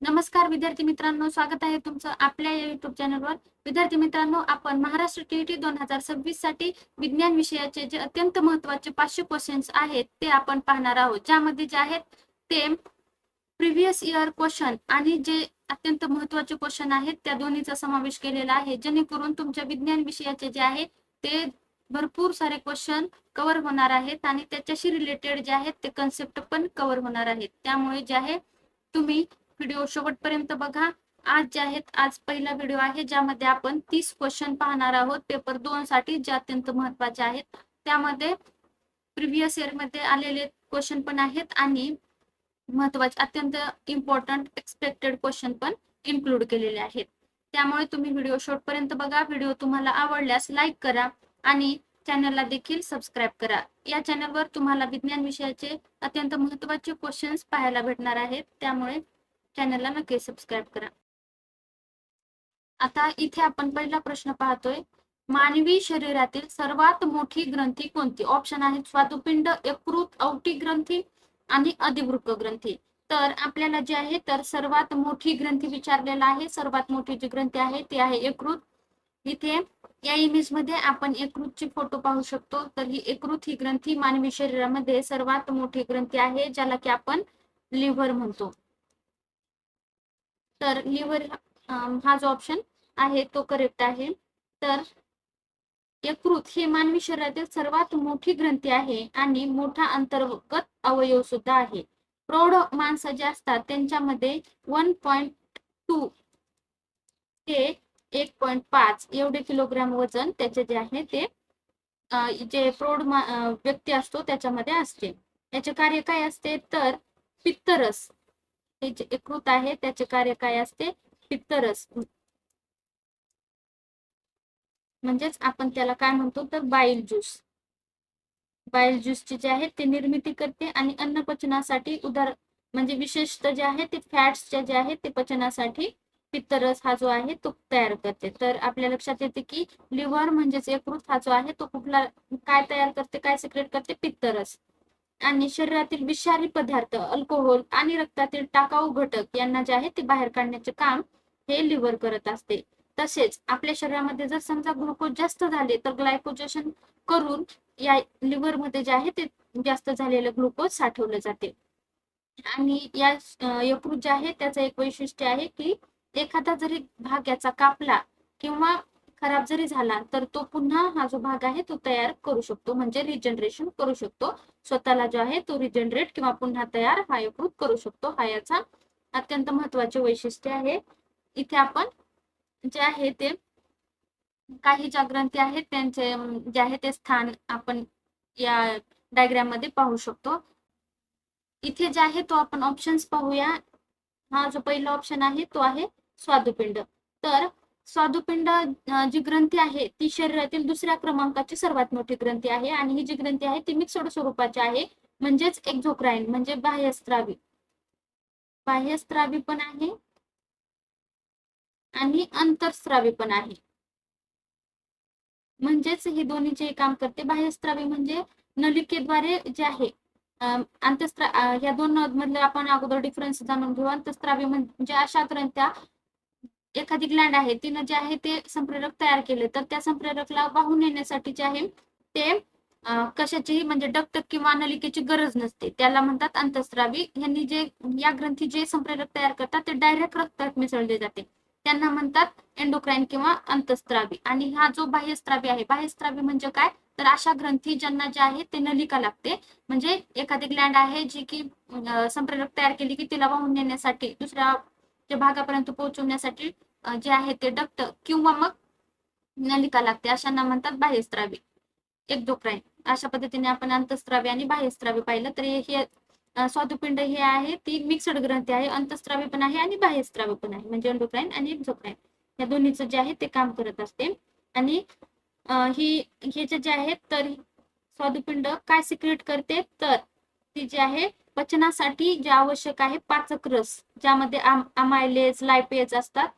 नमस्कार विद्यार्थी मित्रांनो, स्वागत आहे तुमचं आपल्या या युट्यूब चॅनलवर. विद्यार्थी मित्रांनो, आपण महाराष्ट्र टीईटी 2026 साठी विज्ञान विषयाचे जे अत्यंत महत्त्वाचे 500 क्वेश्चन्स आहेत ते आपण पाहणार आहोत. ज्यामध्ये जे आहेत ते प्रिव्हियस इयर क्वेश्चन आणि जे अत्यंत महत्त्वाचे क्वेश्चन आहेत त्या दोन्हीचा समावेश केलेला आहे, जेणेकरून तुमच्या विज्ञान विषयाचे जे आहे ते भरपूर सारे क्वेश्चन कव्हर होणार आहेत आणि त्याच्याशी रिलेटेड जे आहेत ते कन्सेप्ट पण कव्हर होणार आहेत. त्यामुळे जे आहे तुम्ही व्हिडिओ शेवटपर्यंत बघा. आज जे आहेत आज पहिला व्हिडिओ आहे ज्यामध्ये आपण 30 क्वेश्चन पाहणार आहोत पेपर 2 साठी, जे अत्यंत महत्त्वाचे आहेत. त्यामध्ये प्रिव्हियस इयर मध्ये आलेले क्वेश्चन पण आहेत आणि महत्त्वाचे अत्यंत इम्पॉर्टंट एक्सपेक्टेड क्वेश्चन पण इन्क्लूड केलेले आहेत. त्यामुळे तुम्ही व्हिडिओ शेवटपर्यंत बघा. व्हिडिओ तुम्हाला आवडल्यास लाईक करा आणि चॅनलला देखील सबस्क्राईब करा. या चॅनलवर तुम्हाला विज्ञान विषयाचे अत्यंत महत्त्वाचे क्वेश्चन्स पाहायला भेटणार आहेत, त्यामुळे चॅनलला नक्की सबस्क्राईब करा. आता इथे आपण पहिला प्रश्न पाहतोय. मानवी शरीरातील सर्वात मोठी ग्रंथी कोणती? ऑप्शन आहेत स्वादुपिंड, यकृत, औटी ग्रंथी आणि अधिवृक्क ग्रंथी. तर आपल्याला जे आहे तर सर्वात मोठी ग्रंथी विचारलेला आहे. सर्वात मोठी जी ग्रंथी आहे ती आहे यकृत. इथे या इमेज मध्ये आपण यकृतची फोटो पाहू शकतो. तर ही यकृत ही ग्रंथी मानवी शरीरामध्ये सर्वात मोठी ग्रंथी आहे, ज्याला की आपण लिव्हर म्हणतो. तर लिव्हर हा जो ऑप्शन आहे तो करेक्ट आहे. तर यकृत ही मानवी शरीरातील सर्वात मोठी ग्रंथी आहे आणि मोठा अंतर्गत अवयव सुद्धा आहे. प्रौढ माणसं जे असतात त्यांच्यामध्ये 1.2 ते 1.5 एवढे किलोग्राम वजन त्याचे जे आहे ते जे प्रौढ व्यक्ती असतो त्याच्यामध्ये असते. याचे कार्य काय असते तर पित्तरस, हे जे यकृत आहे त्याचे कार्य काय असते? पित्तरस, म्हणजेच आपण त्याला काय म्हणतो तर बाईल ज्यूस. बाईल ज्यूसची जे आहे ते निर्मिती करते आणि अन्न पचनासाठी म्हणजे विशेषतः जे आहे ते फॅट्सचे जे आहे ते पचनासाठी पित्तरस हा जो आहे तो तयार करते. तर आपल्या लक्षात येते की लिव्हर म्हणजेच यकृत हा जो आहे तो कुठला काय तयार करते, काय सिक्रेट करते? पित्तरस. आणि शरीरातील विषारी पदार्थ, अल्कोहोल आणि रक्तातील टाकाऊ घटक यांना जे आहे ते बाहेर काढण्याचे काम हे लिव्हर करत असते. तसेच आपल्या शरीरामध्ये जर समजा ग्लुकोज जास्त झाले तर ग्लायकोजेशन करून या लिव्हर मध्ये जे आहे ते जास्त झालेलं ग्लुकोज साठवलं जाते. आणि या यकृत जे आहे त्याचं एक वैशिष्ट्य आहे की एखादा जरी भाग याचा कापला किंवा खराब जरी झाला तर तो पुन्हा हा जो भाग आहे तो तयार करू शकतो, म्हणजे रिजनरेशन करू शकतो. स्वतःला जो आहे तो रिजनरेट किंवा पुन्हा तयार हा यकृत करू शकतो. हा याचा अत्यंत महत्वाचे वैशिष्ट्य आहे. इथे आपण जे आहे ते काही ज्या ग्रंथी आहेत त्यांचे जे आहे ते स्थान आपण या डायग्राम मध्ये पाहू शकतो. इथे जे आहे तो आपण ऑप्शन्स पाहूया. हा जो पहिला ऑप्शन आहे तो आहे स्वादुपिंड. तर स्वादुपिंड जी ग्रंथी आहे ती शरीरातील दुसऱ्या क्रमांकाची सर्वात मोठी ग्रंथी आहे आणि ही जी ग्रंथी आहे ती मिक्सड स्वरूपाची आहे, म्हणजेच एक्झोक्राईन म्हणजे बाह्यस्त्रावी. बाह्यस्त्रावी पण आहे आणि अंतरस्त्रावी पण आहे. म्हणजेच हे दोन्ही जे काम करते. बाह्यस्त्रावी म्हणजे नलिकेद्वारे जे आहे या दोन मधले आपण अगोदर डिफरन्स जाणून घेऊ. अंतस्त्रावी म्हणजे अशा ग्रंथ्या, एखादी ग्लँड आहे तिनं जे आहे ते संप्रेरक तयार केले तर त्या संप्रेरकला वाहून नेण्यासाठी जे आहे ते कशाचीही म्हणजे डक्ट किंवा नलिकेची गरज नसते, त्याला म्हणतात अंतस्त्रावी. यांनी जे या ग्रंथी जे संप्रेरक तयार करतात ते डायरेक्ट रक्तात मिसळले जाते, त्यांना म्हणतात एंडोक्राईन किंवा अंतस्त्रावी. आणि हा जो बाह्यस्त्रावी आहे, बाह्यस्त्रावी म्हणजे काय तर अशा ग्रंथी ज्यांना जे आहे ते नलिका लागते, म्हणजे एखादी ग्लँड आहे जी की संप्रेरक तयार केली की तिला वाहून नेण्यासाठी दुसऱ्या भागापर्यंत पोहोचवण्यासाठी जे आहे ते डक्ट किंवा मग नलिका लागते, अशांना म्हणतात बाह्यस्त्रावी, एक्झोक्राईन. अशा पद्धतीने आपण अंतस्त्रावी आणि बाह्यस्त्रावी पाहिलं तर हे स्वादुपिंड हे आहे ती मिक्सड ग्रंथी आहे, अंतस्त्रावी पण आहे आणि बाह्यस्त्रावी पण आहे, म्हणजे एंडोक्राईन आणि एक्झोक्राईन या दोन्हीचं जे आहे ते काम करत असते. आणि ही हे जे आहेत तर स्वादुपिंड काय सिक्रेट करते तर ती जी आहे पचनासाठी जे आवश्यक आहे पाचक रस, ज्यामध्ये अमायलेज लायपेज असतात,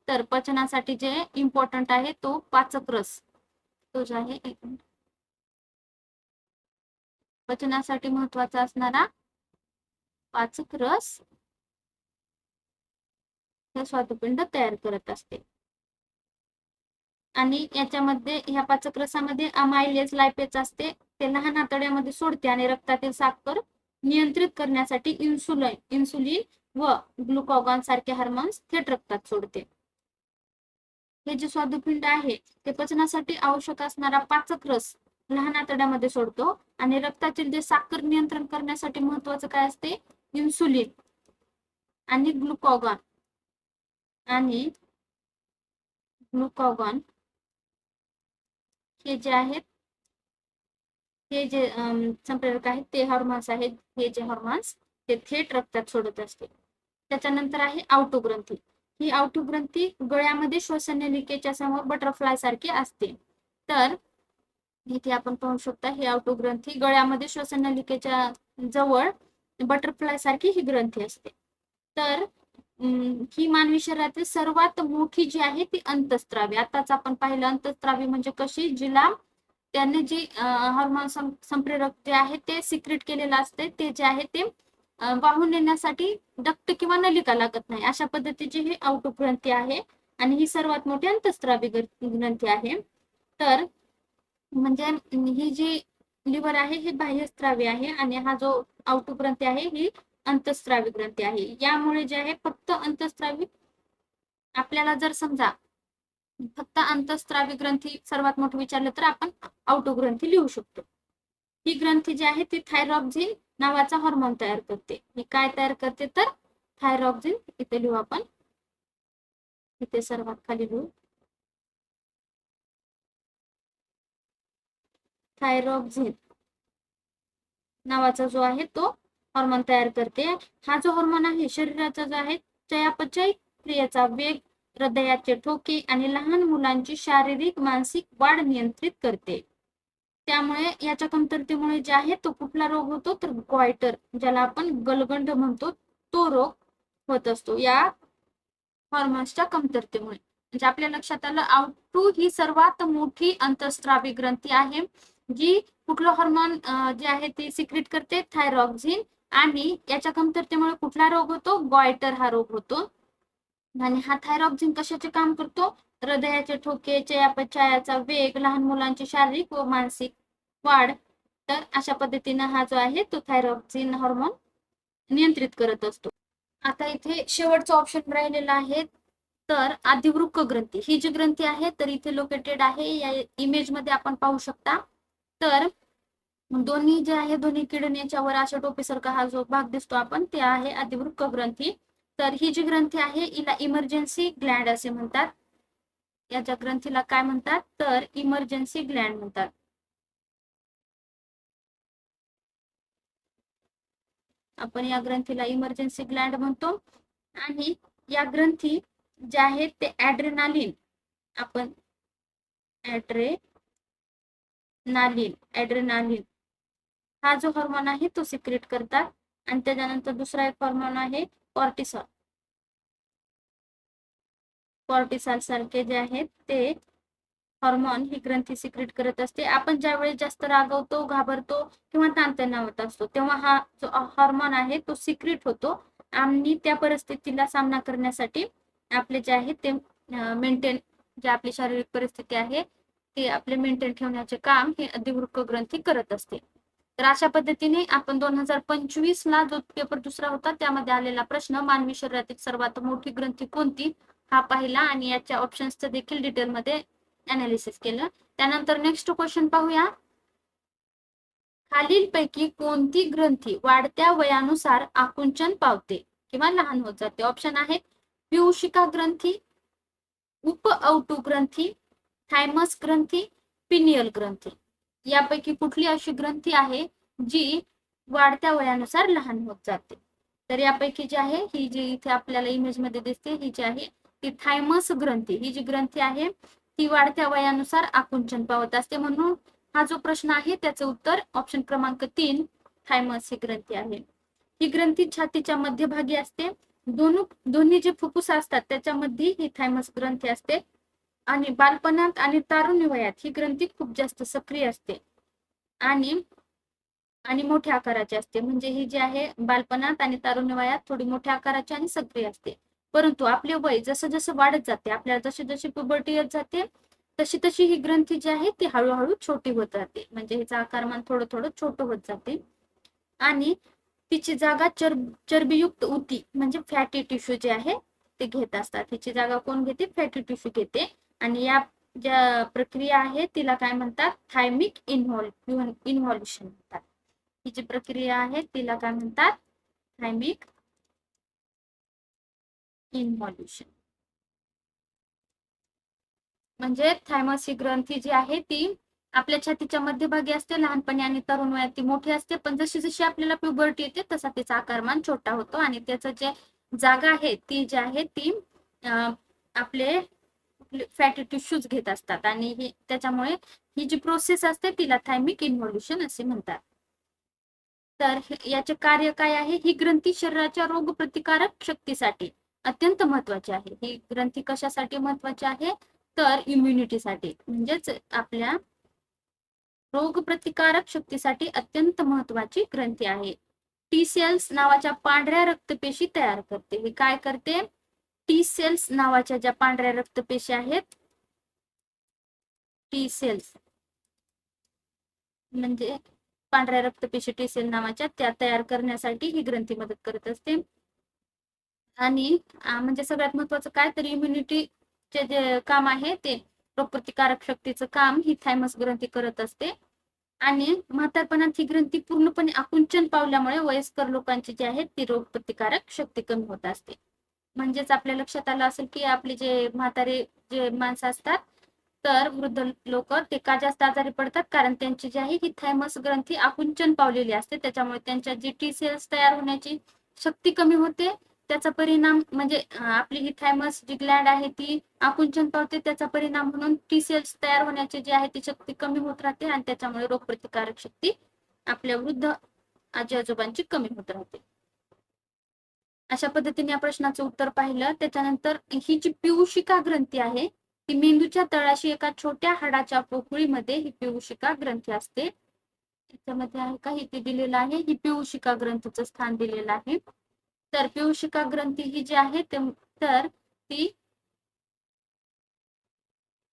तर पचनासाठी जे इम्पॉर्टंट आहे तो पाचक रस, तो जो आहे पचनासाठी महत्वाचा असणारा पाचक रस हे स्वादुपिंड तयार करत असते. आणि याच्यामध्ये ह्या पाचक रसामध्ये अमायलेज लायपेज असते, ते लहान आतड्यामध्ये सोडते आणि रक्तातील साखर नियंत्रित करण्यासाठी इन्सुलिन व ग्लुकागॉन सारखे हार्मोन्स थेट रक्तात सोडते. हे जे स्वादुपिंड आहे ते पचनासाठी आवश्यक असणारा पाचक रस लहान आतड्यामध्ये सोडतो आणि रक्तातील जे साखर नियंत्रण करण्यासाठी महत्वाचं काय असते, इन्सुलिन आणि ग्लुकागॉन हे जे आहेत, हे जे संप्रेरक आहेत ते हॉर्मोन्स आहेत, हे जे हॉर्मोन्स ते थेट रक्तात सोडत असते. त्याच्यानंतर आहे आउटोग्रंथी. ही आउटोग्रंथी गळ्यामध्ये श्वसन नलिकेच्या समोर बटरफ्लाय सारखी असते. तर इथे आपण पाहू शकता ही आउटोग्रंथी गळ्यामध्ये श्वसन नलिकेच्या जवळ बटरफ्लाय सारखी ही ग्रंथी असते. तर ही मानवी शरीरातील सर्वात मोठी जी आहे ती अंतस्त्रावी. आताच आपण पाहिलं अंतस्त्रावी म्हणजे कशी, जिला त्याने जे हार्मोन संप्रेरक जे आहे ते सिक्रेट केलेलं असते, ते जे आहे ते वाहून नेण्यासाठी डक्ट किंवा नलिका लागत नाही, अशा पद्धतीची ही आउटोग्रंथी आहे आणि ही सर्वात मोठी अंतस्त्रावी ग्रंथी आहे. तर म्हणजे ही जी लिव्हर आहे ही बाह्यस्त्रावी आहे आणि हा जो आउटोग्रंथी आहे ही अंतस्त्रावी ग्रंथी आहे. यामुळे जे आहे फक्त अंतस्त्रावी, आपल्याला जर समजा फक्त अंतस्त्रावी ग्रंथी सर्वात मोठी विचारलं तर आपण आउटोग्रंथी लिहू शकतो. ही ग्रंथी जी आहे ती थायरॉक्सिन नावाचा हॉर्मोन तयार करते. ही काय तयार करते तर थायरॉक्सिन, इथे लिहू आपण, इथे सर्वात खाली लिहू थायरॉक्सिन नावाचा जो आहे तो हॉर्मोन तयार करते. हा जो हॉर्मोन आहे शरीराचा जो आहे चयापचय क्रियेचा वेग, हृदयाचे ठोके आणि लहान मुलांची शारीरिक मानसिक वाढ नियंत्रित करते. त्यामुळे याच्या कमतरतेमुळे जे आहे तो कुठला रोग होतो तर गॉयटर, ज्याला आपण गलगंड म्हणतो, तो रोग होत असतो या हॉर्मोन्सच्या कमतरतेमुळे. म्हणजे आपल्या लक्षात आलं, आउट ही सर्वात मोठी अंतस्त्रावी ग्रंथी आहे जी कुठलं हॉर्मोन जे आहे ते सिक्रेट करते, थायरॉक्सिन, आणि याच्या कमतरतेमुळे कुठला रोग होतो, गॉयटर हा रोग होतो. आणि हा थायरॉक्सिन कशाचे काम करतो, हृदयाचे ठोके, चयापचयाचा वेग, लहान मुलांची शारीरिक व मानसिक वाढ. तर अशा पद्धतीने हा जो आहे तो थायरॉक्सिन हॉर्मोन नियंत्रित करत असतो. आता इथे शेवटचा ऑप्शन राहिलेला आहे तर अधिवृक्क ग्रंथी. ही जी ग्रंथी आहे तर इथे लोकेटेड आहे, या इमेज मध्ये आपण पाहू शकता. तर दोन्ही जे आहे दोन्ही किडनीच्या वर अशा टोपीसारखा हा जो भाग दिसतो आपण, ते आहे अधिवृक्क ग्रंथी. तर ही जी ग्रंथी आहे हिला इमर्जन्सी ग्लँड असे म्हणतात. याच्या ग्रंथीला काय म्हणतात तर इमर्जन्सी ग्लँड म्हणतात. आपण या ग्रंथीला इमर्जन्सी ग्लँड म्हणतो. आणि या ग्रंथी जे आहेत ते ऍड्रेनालिन, आपण ऍड्रेनालिन हा जो हॉर्मोन आहे तो सिक्रेट करतात. आणि त्याच्यानंतर दुसरा एक हॉर्मोन आहे कॉर्टिसॉल. कॉर्टिसॉल सारखे जे आहेत ते हॉर्मोन ही ग्रंथी सिक्रेट करत असते. आपण ज्यावेळेस जास्त रागवतो, घाबरतो किंवा ताणतणावात असतो तेव्हा हा जो हॉर्मोन आहे तो सिक्रेट होतो आणि त्या परिस्थितीला सामना करण्यासाठी आपले जे आहे ते मेंटेन, जे आपली शारीरिक परिस्थिती आहे ते आपले मेंटेन ठेवण्याचे काम ही अधिवृक्क ग्रंथी करत असते. तर अशा पद्धतीने आपण 2025 ला जो पेपर दुसरा होता त्यामध्ये आलेला प्रश्न, मानवी शरीरातील सर्वात मोठी ग्रंथी कोणती, हा पाहिला आणि याच्या ऑप्शन्सचं देखील डिटेलमध्ये अनालिसिस केलं. त्यानंतर नेक्स्ट क्वेश्चन पाहूया. खालीलपैकी कोणती ग्रंथी वाढत्या वयानुसार आकुंचन पावते किंवा लहान होत जाते. ऑप्शन आहे पियूषिका ग्रंथी, उप औटू ग्रंथी, थायमस ग्रंथी, पिनियल ग्रंथी. यापैकी कुठली अशी ग्रंथी आहे जी वाढत्या वयानुसार लहान होत जाते. तर यापैकी जी आहे ही जी इथे आपल्याला इमेज मध्ये दिसते ही जी आहे ती थायमस ग्रंथी. ही जी ग्रंथी आहे ती वाढत्या वयानुसार आकुंचन पावत असते. म्हणून हा जो प्रश्न आहे त्याचं उत्तर ऑप्शन क्रमांक 3 थायमस ही ग्रंथी आहे. ही ग्रंथी छातीच्या मध्यभागी असते. दोन्ही जे फुफ्फुस असतात त्याच्यामध्ये ही थायमस ग्रंथी असते आणि बालपणात आणि तारुण्य वयात ही ग्रंथी खूप जास्त सक्रिय असते आणि मोठ्या आकाराची असते. म्हणजे ही जी आहे बालपणात आणि तारुण्य वयात थोडी मोठ्या आकाराची आणि सक्रिय असते. परंतु आपले वय जसं जसं वाढत जाते, आपल्याला जशी जशी प्युबर्टी येत जाते, तशी तशी ही ग्रंथी जी आहे ती हळूहळू छोटी होत जाते, म्हणजे हिचं आकारमान थोडं थोडं छोटं होत जाते आणि तिची जागा चरबीयुक्त उती म्हणजे फॅटी टिश्यू जे आहे ते घेत असतात. हिची जागा कोण घेते? फॅटी टिश्यू घेते. आणि या ज्या प्रक्रिया आहे तिला काय म्हणतात? थायमिक इन्व्हॉल्युशन म्हणतात. ही जी प्रक्रिया आहे तिला काय म्हणतात? थायमिक इन्व्हॉल्युशन. म्हणजे थायमस ही ग्रंथी जी आहे ती आपल्या छातीच्या मध्यभागी असते लहानपणी आणि तरुण वयात ती मोठी असते, पण जशी जशी आपल्याला प्युबर्टी येते तसा तिचा आकारमान छोटा होतो आणि त्याचं जे जागा आहे ती जी आहे ती आपले फॅटी टिश्यूज घेत असतात आणि ही त्याच्यामुळे ही जी प्रोसेस असते तिला थायमिक इन्व्हॉल्युशन असे म्हणतात. तर याचे कार्य काय आहे? ही ग्रंथी शरीराच्या रोगप्रतिकारक शक्तीसाठी अत्यंत महत्वाची आहे. ही ग्रंथी कशासाठी महत्वाची आहे? तर इम्युनिटीसाठी, म्हणजेच आपल्या रोगप्रतिकारक शक्तीसाठी अत्यंत महत्वाची ग्रंथी आहे. टी सेल्स नावाच्या पांढऱ्या रक्तपेशी तयार करते. हे काय करते? टी सेल्स नावाच्या ज्या पांढऱ्या रक्तपेशी आहेत, टी सेल्स म्हणजे पांढऱ्या रक्तपेशी टी सेल नावाच्या, त्या तयार करण्यासाठी ही ग्रंथी मदत करत असते. आणि म्हणजे सगळ्यात महत्वाचं काय तर इम्युनिटीचे जे काम आहे ते रोगप्रतिकारक शक्तीचं काम ही थायमस ग्रंथी करत असते. आणि म्हातारपणात ही ग्रंथी पूर्णपणे आकुंचन पावल्यामुळे वयस्कर लोकांची जी आहे ती रोगप्रतिकारक शक्ती कमी होत असते. म्हणजेच आपल्या लक्षात आलं असेल की आपले जे म्हातारे जे माणसं असतात तर वृद्ध लोक ते का जास्त आजारी पडतात? कारण त्यांची जी आहे ही थायमस ग्रंथी आकुंचन पावलेली असते, त्याच्यामुळे त्यांच्या जी टी सेल्स तयार होण्याची शक्ती कमी होते. त्याचा परिणाम म्हणजे आपली ही थायमस जी ग्लँड आहे ती आकुंचन पावते, त्याचा परिणाम म्हणून टी सेल्स तयार होण्याची जी आहे ती शक्ती कमी होत राहते आणि त्याच्यामुळे रोगप्रतिकारक शक्ती आपल्या वृद्ध आजी आजोबांची कमी होत राहते. अशा पद्धतीने या प्रश्नाचं उत्तर पाहिलं. त्याच्यानंतर ही जी पियूषिका ग्रंथी आहे ती मेंदूच्या तळाशी एका छोट्या हाडाच्या पोकळीमध्ये ही पियूषिका ग्रंथी असते. त्याच्यामध्ये आहे का इथे दिलेलं आहे, ही पियूषिका ग्रंथीचं स्थान दिलेलं आहे. तर पियूषिका ग्रंथी ही जी आहे तर ती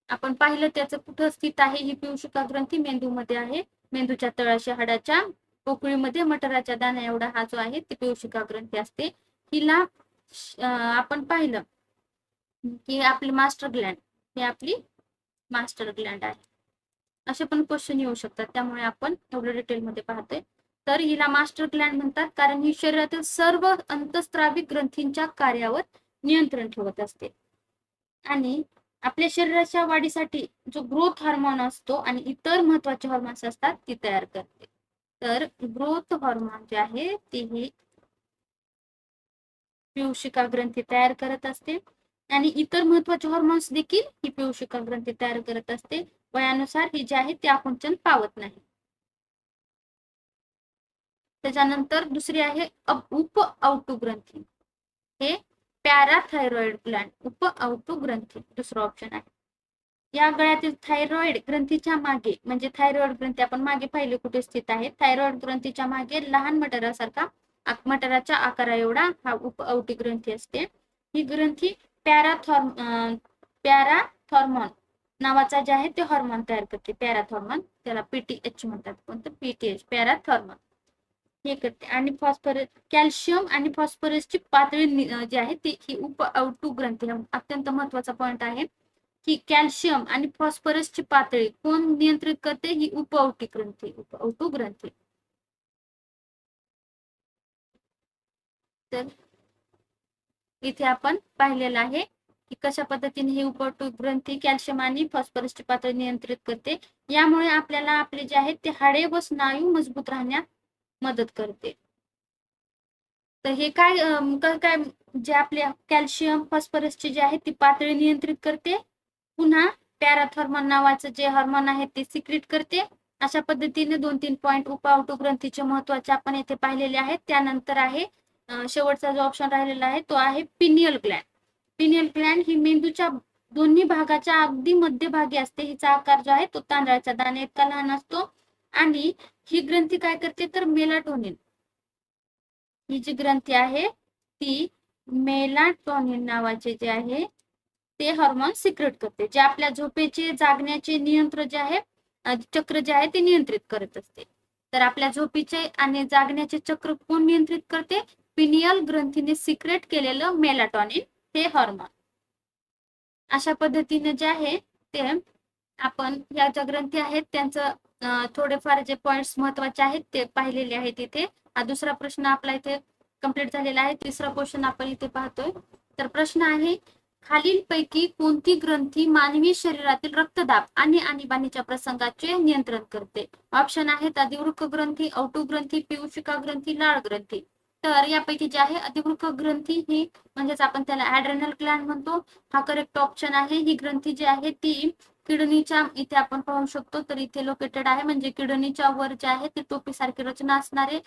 आपण पाहिलं त्याचं कुठं स्थित आहे? ही पियूषिका ग्रंथी मेंदूमध्ये आहे. मेंदूच्या तळाशी हाडाच्या पोकळीमध्ये मटराच्या दाण्या एवढा हा जो आहे ती पियूषिका ग्रंथी असते. हिला आपण पाहिलं की आपली मास्टर ग्लँड, ही आपली मास्टर ग्लँड आहे. असे पण क्वेश्चन येऊ शकतात, त्यामुळे आपण एवढं डिटेलमध्ये पाहतोय. तर हिला मास्टर ग्लँड म्हणतात कारण ही शरीरातील सर्व अंतस्त्रावी ग्रंथींच्या कार्यावर नियंत्रण ठेवत असते. आणि आपल्या शरीराच्या वाढीसाठी जो ग्रोथ हार्मोन असतो आणि इतर महत्वाचे हार्मोन्स असतात ती तयार करते. तर ग्रोथ हार्मोन जे आहे ते ही पियूषिका ग्रंथी तयार करत असते आणि इतर महत्वाचे हार्मोन्स देखील ही पियूषिका ग्रंथी तयार करत असते. वयानुसार ही जी आहे ती आकुंचन पावत नाही. त्याच्यानंतर दुसरी आहे उप अवटू ग्रंथी. हे पॅराथायरॉइड ग्लँड, उप अवटू ग्रंथी दुसरा ऑप्शन आहे. या गळ्यातील थायरॉइड ग्रंथीच्या मागे, म्हणजे थायरॉइड ग्रंथी आपण मागे पाहिले कुठे स्थित आहे, थायरॉइड ग्रंथीच्या मागे लहान मटरासारखा मटराच्या आकारा एवढा हा उप अवटी ग्रंथी असते. ही ग्रंथी पॅराथॉर्मॉन नावाचा जे आहे ते हॉर्मोन तयार करते. पॅराथॉर्मॉन, त्याला पीटीएच म्हणतात. कोणतं? पीटीएच, पॅराथॉर्मॉन हे करते. आणि फॉस्फरस, कॅल्शियम आणि फॉस्फरसची पातळी जी आहे ती ही उप अवटू ग्रंथी, अत्यंत महत्वाचा पॉइंट आहे की कॅल्शियम आणि फॉस्फरसची पातळी कोण नियंत्रित करते? ही उपअवटी ग्रंथी, उपअवटू ग्रंथी. तर इथे आपण पाहिलेलं आहे की कशा पद्धतीने ही उपअवटू ग्रंथी कॅल्शियम आणि फॉस्फरसची पातळी नियंत्रित करते. यामुळे आपल्याला आपले जे आहेत ते हाडे व स्नायू मजबूत राहण्यात मदत करते. तर हे काय काय जे आपले कॅल्शियम फॉस्फरसची जी आहे ती पातळी नियंत्रित करते. पुन्हा पॅराथॉर्मॉन नावाचं जे हार्मोन आहे ते सिक्रेट करते. अशा पद्धतीने 2-3 पॉइंट उपअवटू ग्रंथीचे महत्वाचे आपण येथे पाहिलेले आहेत. त्यानंतर आहे शेवटचा जो ऑप्शन राहिलेला आहे तो आहे पिनियल ग्लँड. पिनियल ग्लँड ही मेंदूच्या दोन्ही भागाच्या अगदी मध्यभागी असते. हिचा आकार जो आहे तो तांदळाच्या दाणे इतका लहान असतो आणि ही ग्रंथी काय करते तर मेलाटोनिन ही जी ग्रंथी आहे ती मेलाटोनिन नावाचे जे आहे ते हार्मोन सिक्रेट करते, जे आपल्या झोपेचे जागण्याचे नियंत्रण जे आहे चक्र जे आहे ते नियंत्रित करत असते. तर आपल्या झोपेचे आणि जागण्याचे चक्र कोण नियंत्रित करते? पिनियल ग्रंथीने सिक्रेट केलेलं मेलाटोनिन हे हार्मोन. अशा पद्धतीने जे आहे ते आपण या ज्या ग्रंथी आहेत त्यांचं थोडेफार जे पॉइंट्स महत्वाचे आहेत ते पाहिलेले आहेत इथे. हा दुसरा प्रश्न आपला इथे कंप्लीट झालेला आहे. तिसरा क्वेश्चन आपण इथे पाहतोय. तर प्रश्न आहे, खालीलपैकी कोणती ग्रंथी मानवी शरीरातील रक्तदाब आणि आणीबाणीच्या प्रसंगाचे नियंत्रण करते? ऑप्शन आहेत अधिवृक्क ग्रंथी, औटू ग्रंथी, पियूषिका ग्रंथी, लाळ ग्रंथी. तर यापैकी जे आहे अधिवृक्क ग्रंथी ही म्हणजेच आपण त्याला ऍड्रेनल ग्लॅंड म्हणतो, हा करेक्ट ऑप्शन आहे. ही ग्रंथी जी आहे ती किडनीच्या इथे आपण पाहू शकतो, तर इथे लोकेटेड आहे. म्हणजे किडनीच्या वर जे आहे ते टोपीसारखी रचना असणारे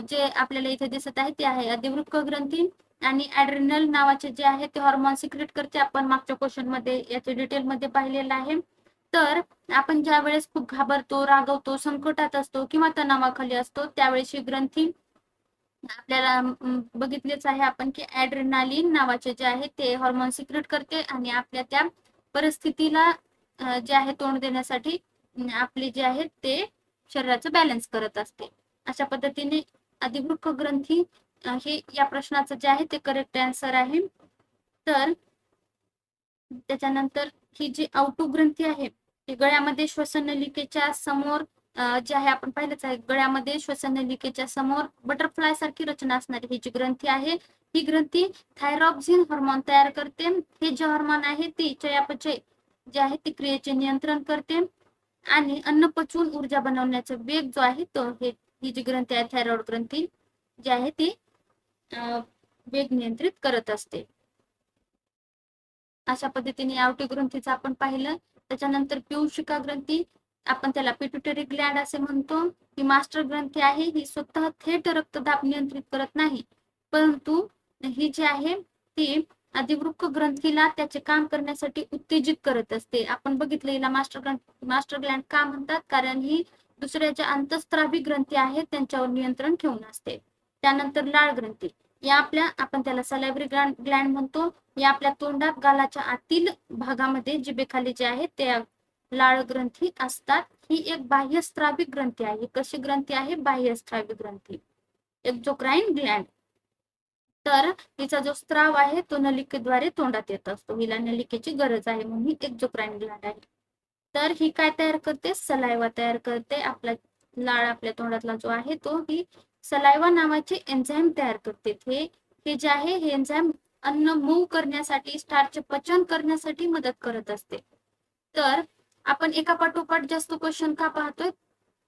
जे आपल्याला इथे दिसत आहे ते आहे अधिवृक्क ग्रंथी. आणि ऍड्रेनल नावाचे जे आहे ते हॉर्मोन सिक्रेट करते. आपण मागच्या क्वेश्चन मध्ये याचे डिटेल मध्ये पाहिलेलं आहे. तर आपण ज्या वेळेस खूप घाबरतो, रागवतो, संकटात असतो किंवा तणावाखाली असतो त्यावेळेस ही ग्रंथी आपल्याला बघितलेच आहे आपण की ऍड्रेनालिन नावाचे जे आहे ते हॉर्मोन सिक्रेट करते आणि आपल्या त्या परिस्थितीला जे आहे तोंड देण्यासाठी आपले जे आहे ते शरीराचं बॅलन्स करत असते. अशा पद्धतीने अधिवृक्क ग्रंथी हे या प्रश्नाचं जे आहे ते करेक्ट आन्सर आहे. तर त्याच्यानंतर ही जी औटू ग्रंथी आहे ती गळ्यामध्ये श्वसन नलिकेच्या समोर जे आहे आपण पाहिलंच आहे, गळ्यामध्ये श्वसन नलिकेच्या समोर बटरफ्लाय सारखी रचना असणारी ही जी ग्रंथी आहे ही ग्रंथी थायरॉक्सिन हार्मोन तयार करते. हे जे हार्मोन आहे ते चयापचय जे आहे ते क्रियेचे नियंत्रण करते आणि अन्न पचवून ऊर्जा बनवण्याचा वेग जो आहे तो ही जी ग्रंथी आहे थायरॉइड ग्रंथी जी आहे ती वेग नियंत्रित करत असते. अशा पद्धतीने आवटी ग्रंथीचं आपण पाहिलं. त्याच्यानंतर पियूषिका ग्रंथी आपण त्याला पिट्युटरी ग्लॅंड असे म्हणतो. ही मास्टर ग्रंथी आहे, ही स्वतः थेट रक्तदाब नियंत्रित करत नाही, परंतु ही जी आहे ती अधिवृक्क ग्रंथीला त्याचे काम करण्यासाठी उत्तेजित करत असते. आपण बघितलं हिला मास्टर ग्लॅंड का म्हणतात? कारण ही दुसऱ्या ज्या अंतस्त्रावी ग्रंथी आहेत त्यांच्यावर नियंत्रण ठेवून असते. त्यानंतर लाळ ग्रंथी या आपल्या आपण त्याला सलायव्हरी ग्लॅंड म्हणतो. या आपल्या तोंडात गालाच्या आतील भागामध्ये जिभेखाली जे आहे ते लाळ ग्रंथी असतात. ही एक बाह्यस्त्रावी ग्रंथी आहे. कशी ग्रंथी आहे? बाह्यस्त्रावी ग्रंथी, एक्झोक्राईन ग्लॅंड. तर तिचा जो स्त्राव आहे तो नलिकेद्वारे तोंडात येत असतो. हिला नलिकेची गरज आहे म्हणून ही एक्झोक्राईन ग्लॅंड आहे. तर ही काय तयार करते? सलायवा तयार करते. आपला लाळ आपल्या तोंडातला जो आहे तो ही सलायवा नावाची एन्झाईम तयार करते. हे जे आहे हे एन्झाईम अन्न मऊ करण्यासाठी, स्टार्च पचन करण्यासाठी मदत करत असते. तर आपण एका पाठोपाठ जास्त क्वेश्चन का पाहतोय?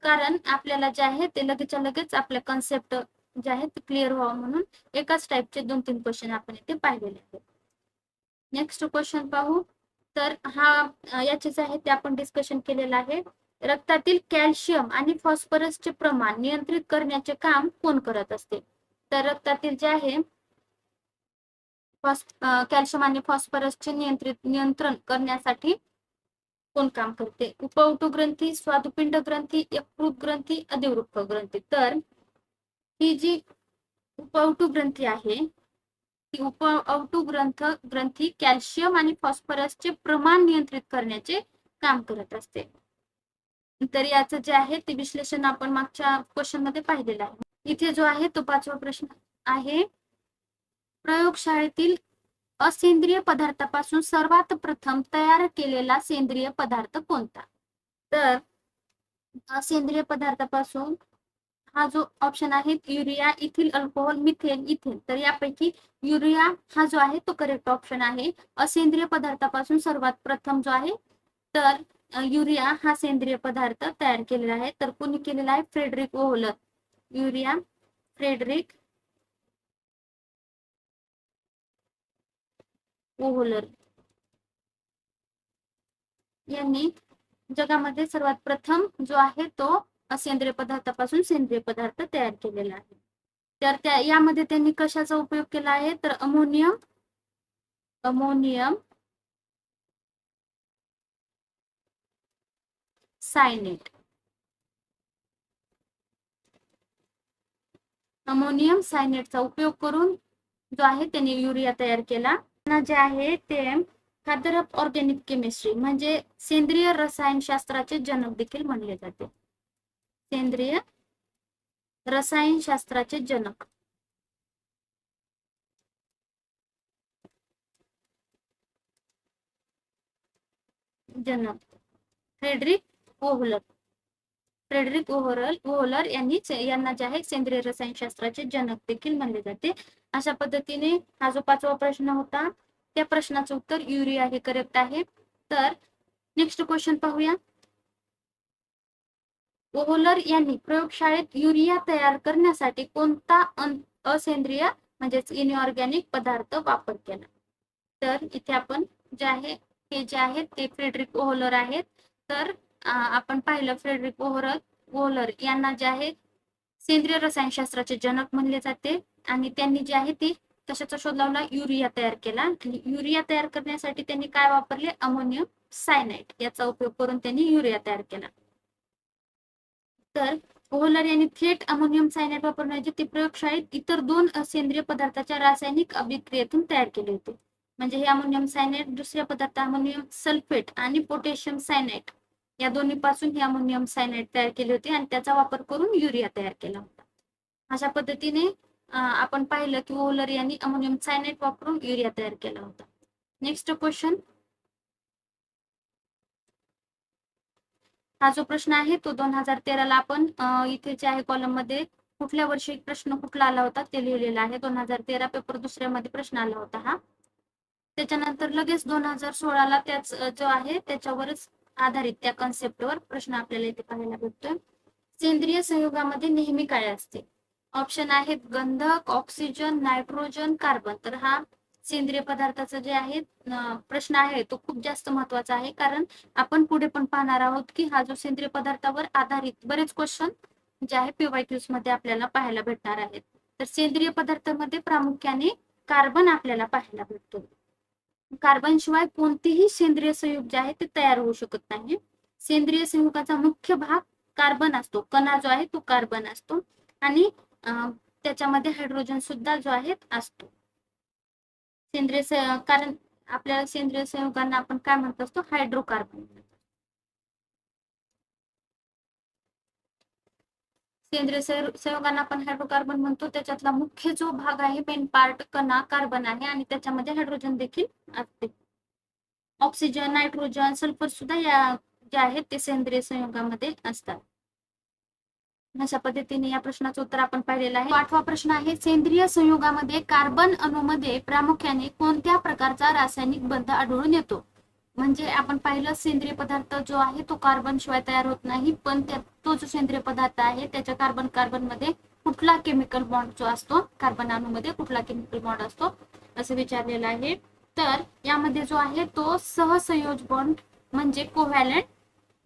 कारण आपल्याला जे आहे ते लगेचच्या लगेच आपल्या कन्सेप्ट जे आहे ते क्लिअर व्हावं म्हणून एकाच टाइपचे 2-3 क्वेश्चन आपण इथे पाहिलेले आहेत. नेक्स्ट क्वेश्चन पाहू. तर हा याचेच आहे ते आपण डिस्कशन केलेलं आहे. रक्तातील कॅल्शियम आणि फॉस्फरसचे प्रमाण नियंत्रित करण्याचे काम कोण करत असते? तर रक्तातील जे आहे कॅल्शियम आणि फॉस्फरसचे नियंत्रण करण्यासाठी कोण काम करते? उपऔटू ग्रंथी, स्वादुपिंड ग्रंथी, यकृत ग्रंथी, अधिवृक्क ग्रंथी. तर ही जी उपऔटू ग्रंथी आहे ती उपऔटू ग्रंथी कॅल्शियम आणि फॉस्फरसचे प्रमाण नियंत्रित करण्याचे काम करत असते. तर याचं जे आहे ते विश्लेषण आपण मागच्या क्वेश्चन मध्ये पाहिलेलं आहे. इथे जो आहे तो 5वा प्रश्न आहे, प्रयोगशाळेतील असेंद्रिय पदार्थापासून सर्वात प्रथम तयार केलेला सेंद्रिय पदार्थ कोणता? तर असेंद्रिय पदार्थापासून हा जो ऑप्शन आहे urea, ethyl alcohol, methane, ethane. तर यापैकी युरिया हा जो आहे तो करेक्ट ऑप्शन आहे. असेंद्रिय पदार्थापासून सर्वात प्रथम जो आहे तर युरिया हा सेंद्रिय पदार्थ तयार केलेला आहे. तर कोणी केलेला आहे? फ्रेडरिक ओव्हलर. युरिया फ्रेडरिक ओव्हलर यांनी जगामध्ये सर्वात प्रथम जो आहे तो असेंद्रिय पदार्थापासून सेंद्रिय पदार्थ तयार केलेला आहे. तर यामध्ये त्यांनी कशाचा उपयोग केला आहे? तर अमोनियम सायनेट. अमोनियम सायनेटचा उपयोग करून जो आहे त्यांनी युरिया तयार केला. जे आहे ते फादर ऑफ ऑर्गॅनिक केमिस्ट्री म्हणजे सेंद्रिय रसायनशास्त्राचे जनक देखील म्हणले जाते. सेंद्रिय रसायनशास्त्राचे जनक फ्रेडरिक ओहलर. फ्रेडरिक ओहलर यांना जे आहे सेंद्रिय रसायनशास्त्राचे जनक देखील म्हणले जाते. अशा पद्धतीने हा जो 5वा प्रश्न होता त्या प्रश्नाचं उत्तर युरिया हे करेक्ट आहे. तर नेक्स्ट क्वेश्चन पाहूया. ओहलर यांनी प्रयोगशाळेत युरिया तयार करण्यासाठी कोणता असेंद्रिय म्हणजेच इनऑर्गॅनिक पदार्थ वापर केला. तर इथे आपण जे आहे हे जे आहेत ते फ्रेडरिक ओहलर आहेत. तर आपण पाहिलं फ्रेडरिक ओहलर यांना जे आहे सेंद्रिय रसायनशास्त्राचे जनक म्हणले जाते आणि त्यांनी जे आहे ते कशाचा शोध लावला, युरिया तयार केला. आणि युरिया तयार करण्यासाठी त्यांनी काय वापरले, अमोनियम सायनाइड याचा उपयोग करून त्यांनी युरिया तयार केला. तर ओहलर यांनी थेट अमोनियम सायनाइड वापरण्याचे ते प्रयोगशाळेत इतर 2 असेंद्रिय पदार्थाच्या रासायनिक अभिक्रियेतून तयार केले होते. म्हणजे हे अमोनियम सायनाइड दुसऱ्या पदार्थ अमोनियम सल्फेट आणि पोटॅशियम सायनाइड या दोन्ही पासून हे अमोनियम सायनाइड तयार केले होते आणि त्याचा वापर करून युरिया तयार केला होता. अशा पद्धतीने आपण पाहिलं की ओहलर यांनी अमोनियम सायनाइड वापरून युरिया तयार केला होता. Next question. हा जो प्रश्न आहे तो 2013ला आपण इथे जे आहे कॉलम मध्ये कुठल्या वर्षी प्रश्न कुठला आला होता ते लिहिलेला आहे. 2013 पेपर दुसऱ्यामध्ये प्रश्न आला होता हा. त्याच्यानंतर लगेच 2016ला त्याच जो आहे त्याच्यावरच आधारित त्या कन्सेप्टवर प्रश्न आपल्याला इथे पाहायला भेटतोय. सेंद्रिय संयुगामध्ये नेहमी काय असते. ऑप्शन आहेत गंधक, ऑक्सिजन, नायट्रोजन, कार्बन. तर हा सेंद्रिय पदार्थाचा जे आहे प्रश्न आहे तो खूप जास्त महत्वाचा आहे, कारण आपण पुढे पण पाहणार आहोत की हा जो सेंद्रिय पदार्थावर आधारित बरेच क्वेश्चन जे आहे पीवायक्यूज मध्ये आपल्याला पाहायला भेटणार आहेत. तर सेंद्रिय पदार्थामध्ये प्रामुख्याने कार्बन आपल्याला पाहायला भेटतो. कार्बन शिवाय कोणतेही सेंद्रिय संयुग जे आहे ते तयार होऊ शकत नाही. सेंद्रिय संयुगाचा मुख्य भाग कार्बन असतो, कणा जो आहे तो कार्बन असतो आणि त्याच्यामध्ये हायड्रोजन सुद्धा जो आहे असतो. सेंद्रिय कारण आपल्याला सेंद्रिय संयुगांना आपण काय म्हणत असतो, हायड्रोकार्बन. सेंद्रिय संयुगांना आपण हायड्रोकार्बन म्हणतो. त्याच्यातला मुख्य जो भाग आहे मेन पार्ट कणा कार्बन आहे आणि त्याच्यामध्ये हायड्रोजन देखील असते. ऑक्सिजन, नायट्रोजन, सल्फर सुद्धा या जे आहेत ते सेंद्रिय संयुगामध्ये असतात. अशा पद्धतीने या प्रश्नाचं उत्तर आपण पाहिलेलं आहे. 8वा प्रश्न आहे सेंद्रिय संयुगामध्ये कार्बन अणूमध्ये प्रामुख्याने कोणत्या प्रकारचा रासायनिक बंध आढळून येतो. म्हणजे आपण पाहिलं सेंद्रिय पदार्थ जो आहे तो कार्बन शिवाय तयार होत नाही, पण तो जो सेंद्रिय पदार्थ आहे त्याच्या कार्बन मध्ये कुठला केमिकल बॉन्ड जो असतो, कार्बन अणूमध्ये कुठला केमिकल बॉन्ड असतो असं विचारलेलं आहे. तर यामध्ये जो आहे तो सहसंयोज बॉन्ड म्हणजे कोव्हॅलेंट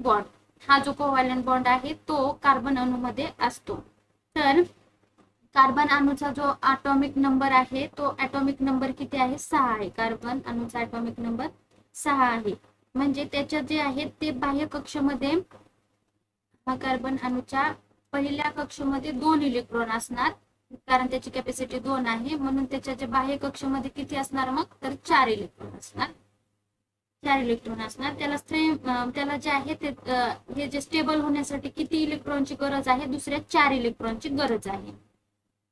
बॉन्ड. हा जो कोव्हॅलेंट बॉन्ड आहे तो कार्बन अणूमध्ये असतो. तर कार्बन अणूचा जो ॲटॉमिक नंबर आहे तो ॲटॉमिक नंबर किती आहे, 6 आहे. कार्बन अणूचा ॲटॉमिक नंबर 6 आहे. म्हणजे त्याच्या जे आहेत ते बाह्य कक्षामध्ये कार्बन अणूच्या पहिल्या कक्षामध्ये 2 इलेक्ट्रॉन असणार, कारण त्याची कॅपॅसिटी 2 आहे. म्हणून त्याच्या जे बाह्य कक्षामध्ये किती असणार मग, तर 4 इलेक्ट्रॉन असणार. 4 इलेक्ट्रॉन असणार. त्याला जे आहे ते हे जे स्टेबल होण्यासाठी किती इलेक्ट्रॉनची गरज आहे, दुसऱ्या 4 इलेक्ट्रॉनची गरज आहे.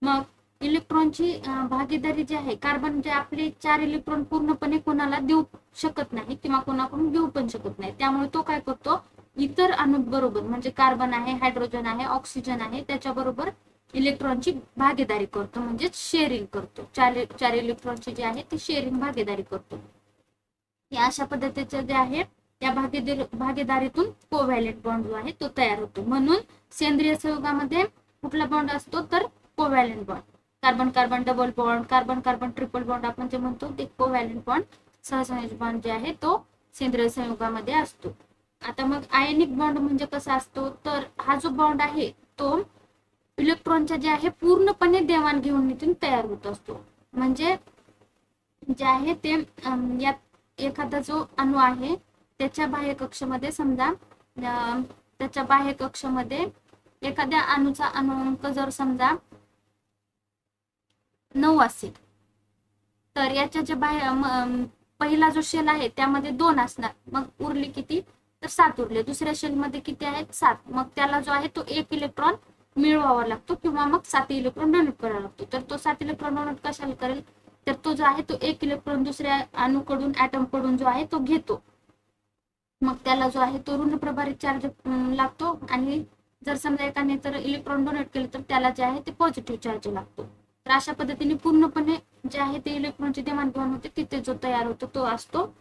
मग इलेक्ट्रॉनची भागीदारी जी आहे, कार्बन जे आपले 4 इलेक्ट्रॉन पूर्णपणे कोणाला देऊ शकत नाही किंवा कोणाकडून घेऊ पण शकत नाही. त्यामुळे तो काय करतो, इतर अणूंबरोबर म्हणजे कार्बन आहे, हायड्रोजन आहे, ऑक्सिजन आहे त्याच्याबरोबर इलेक्ट्रॉनची भागीदारी करतो, म्हणजे शेअरिंग करतो. 4 इलेक्ट्रॉनची जी आहे ती शेअरिंग भागीदारी करतो. या अशा पद्धतीचे जे आहे या भागीदारीतून कोव्हॅलेंट बॉन्ड जो आहे तो तयार होतो. म्हणून सेंद्रिय संयुगामध्ये कुठला बॉन्ड असतो, तर covalent bond. Carbon carbon double bond, carbon carbon triple bond आपण जे म्हणतो ते कोव्हॅलेंट बॉन्ड, सहसंयोज बॉन्ड जे आहे तो सेंद्रिय संयुगामध्ये असतो. आता मग आयनिक बॉन्ड म्हणजे कसा असतो, तर हा जो बॉन्ड आहे तो इलेक्ट्रॉनच्या जे आहे पूर्णपणे देवाणघेवाणीतून तयार होत असतो. म्हणजे जे आहे ते यात एखादा जो अणू आहे त्याच्या बाह्य कक्षामध्ये समजा त्याच्या बाह्य कक्षामध्ये एखाद्या अणूचा अणुअंक जर समजा 9 असेल तर याच्या जे पहिला जो शेल आहे त्यामध्ये 2 असणार, मग उरले किती, तर 7 उरले. दुसऱ्या शेल मध्ये किती आहेत, 7, मग त्याला जो आहे तो 1 इलेक्ट्रॉन मिळवावा लागतो किंवा मग 7 इलेक्ट्रॉन डोनेट करावा लागतो. तर तो 7 इलेक्ट्रॉन डोनेट कशाला करेल, तर तो जो आहे तो 1 इलेक्ट्रॉन दुसऱ्या अणूकडून ऍटम कडून जो आहे तो घेतो, मग त्याला जो आहे तो ऋण प्रभारित चार्ज लागतो. आणि जर समजा एकाने तर इलेक्ट्रॉन डोनेट केले तर त्याला जे आहे ते पॉझिटिव्ह चार्ज लागतो. तर अशा पद्धतीने पूर्णपणे जे आहे ते इलेक्ट्रॉनची देवाणघेवाण होते, तिथे जो तयार होतो तो असतो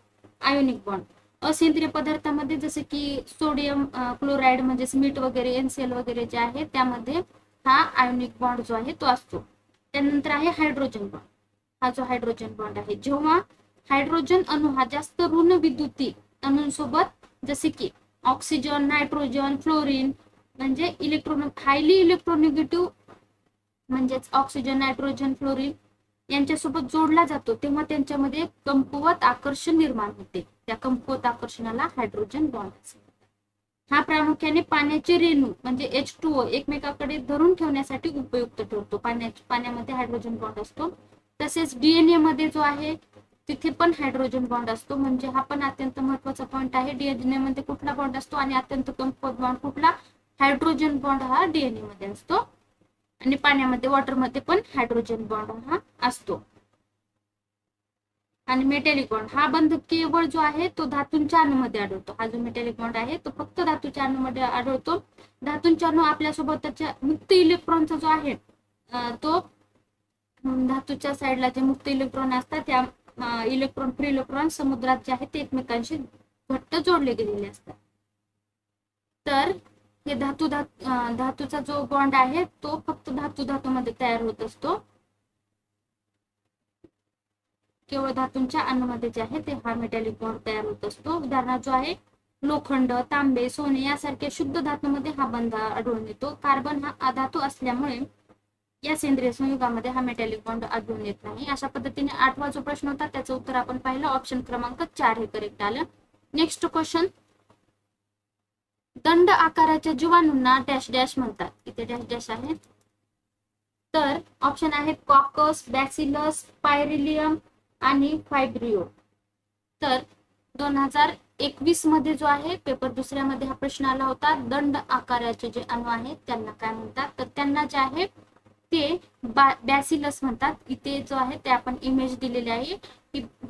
आयोनिक बॉन्ड. असेंद्रिय पदार्थामध्ये जसे की सोडियम क्लोराईड म्हणजेच मीठ वगैरे, NaCl वगैरे जे आहे त्यामध्ये हा आयोनिक बॉन्ड जो आहे तो असतो. त्यानंतर आहे हायड्रोजन बॉन्ड. हा जो हायड्रोजन बॉन्ड आहे, जेव्हा हायड्रोजन अणू हा जास्त ऋण विद्युती अणूंसोबत जसे की ऑक्सिजन, नायट्रोजन, फ्लोरीन म्हणजे हायली इलेक्ट्रोनिगेटिव्ह म्हणजेच ऑक्सिजन, नायट्रोजन, फ्लोरीन यांच्यासोबत जोडला जातो, तेव्हा त्यांच्यामध्ये कमकुवत आकर्षण निर्माण होते. त्या कमकुवत आकर्षणाला हायड्रोजन बॉन्ड असे. हा प्रामुख्याने पाण्याचे रेणू म्हणजे H2O एकमेकाकडे धरून ठेवण्यासाठी उपयुक्त ठरतो. पाण्यामध्ये हायड्रोजन बॉन्ड असतो. तसेच DNA मध्ये जो आहे तिथे पण हायड्रोजन बॉन्ड असतो. म्हणजे हा पण अत्यंत महत्वाचा पॉईंट आहे. DNA मध्ये कुठला बॉन्ड असतो आणि अत्यंत कमकुवत बॉन्ड कुठला, हायड्रोजन बॉन्ड हा DNA मध्ये असतो. आणि पाण्यामध्ये, वॉटरमध्ये पण हायड्रोजन बॉन्ड हा असतो. आणि मेटॅलिक बॉन्ड हा बंध केवळ जो आहे तो धातूंच्या अणूमध्ये आढळतो. हा जो मेटॅलिक बॉन्ड आहे तो फक्त धातूच्या अणूमध्ये आढळतो. धातूंच्या अणू आपल्यासोबतच्या मुक्त इलेक्ट्रॉनचा जो आहे तो धातूच्या साईडला जे मुक्त इलेक्ट्रॉन असतात त्या इलेक्ट्रॉन, फ्री इलेक्ट्रॉन समुद्रात जे आहे ते एकमेकांशी घट्ट जोडले गेलेले असतात. तर हे धातूचा जो बॉन्ड आहे तो फक्त धातूमध्ये तयार होत असतो. केवळ धातूंच्या अणूमध्ये जे आहे ते हा मेटॅलिक बॉन्ड तयार होत असतो. उदाहरणार्थ जो आहे लोखंड, तांबे, सोने यासारख्या शुद्ध धातूमध्ये हा बंध आढळून येतो. कार्बन हा अधातू असल्यामुळे या सेंद्रिय संयुगामध्ये हा मेटॅलिक बॉन्ड आढळून येत नाही. अशा पद्धतीने 8वा जो प्रश्न होता त्याचं उत्तर आपण पाहिलं, ऑप्शन क्रमांक 4 हे करेक्ट आलं. नेक्स्ट क्वेश्चन, दंड आकाराच्या जीवाणूंना डॅश डॅश म्हणतात. इथे डॅश डॅश आहे. तर ऑप्शन आहेत कॉकस, बॅसिलस, पायरिलियम आणि फायब्रियो. तर 2021 मध्ये जो आहे पेपर दुसऱ्यामध्ये हा प्रश्न आला होता, दंड आकाराचे जे अणू आहेत त्यांना काय म्हणतात, तर त्यांना जे आहे ते बॅसिलस म्हणतात. इथे जो आहे ते आपण इमेज दिलेले आहे,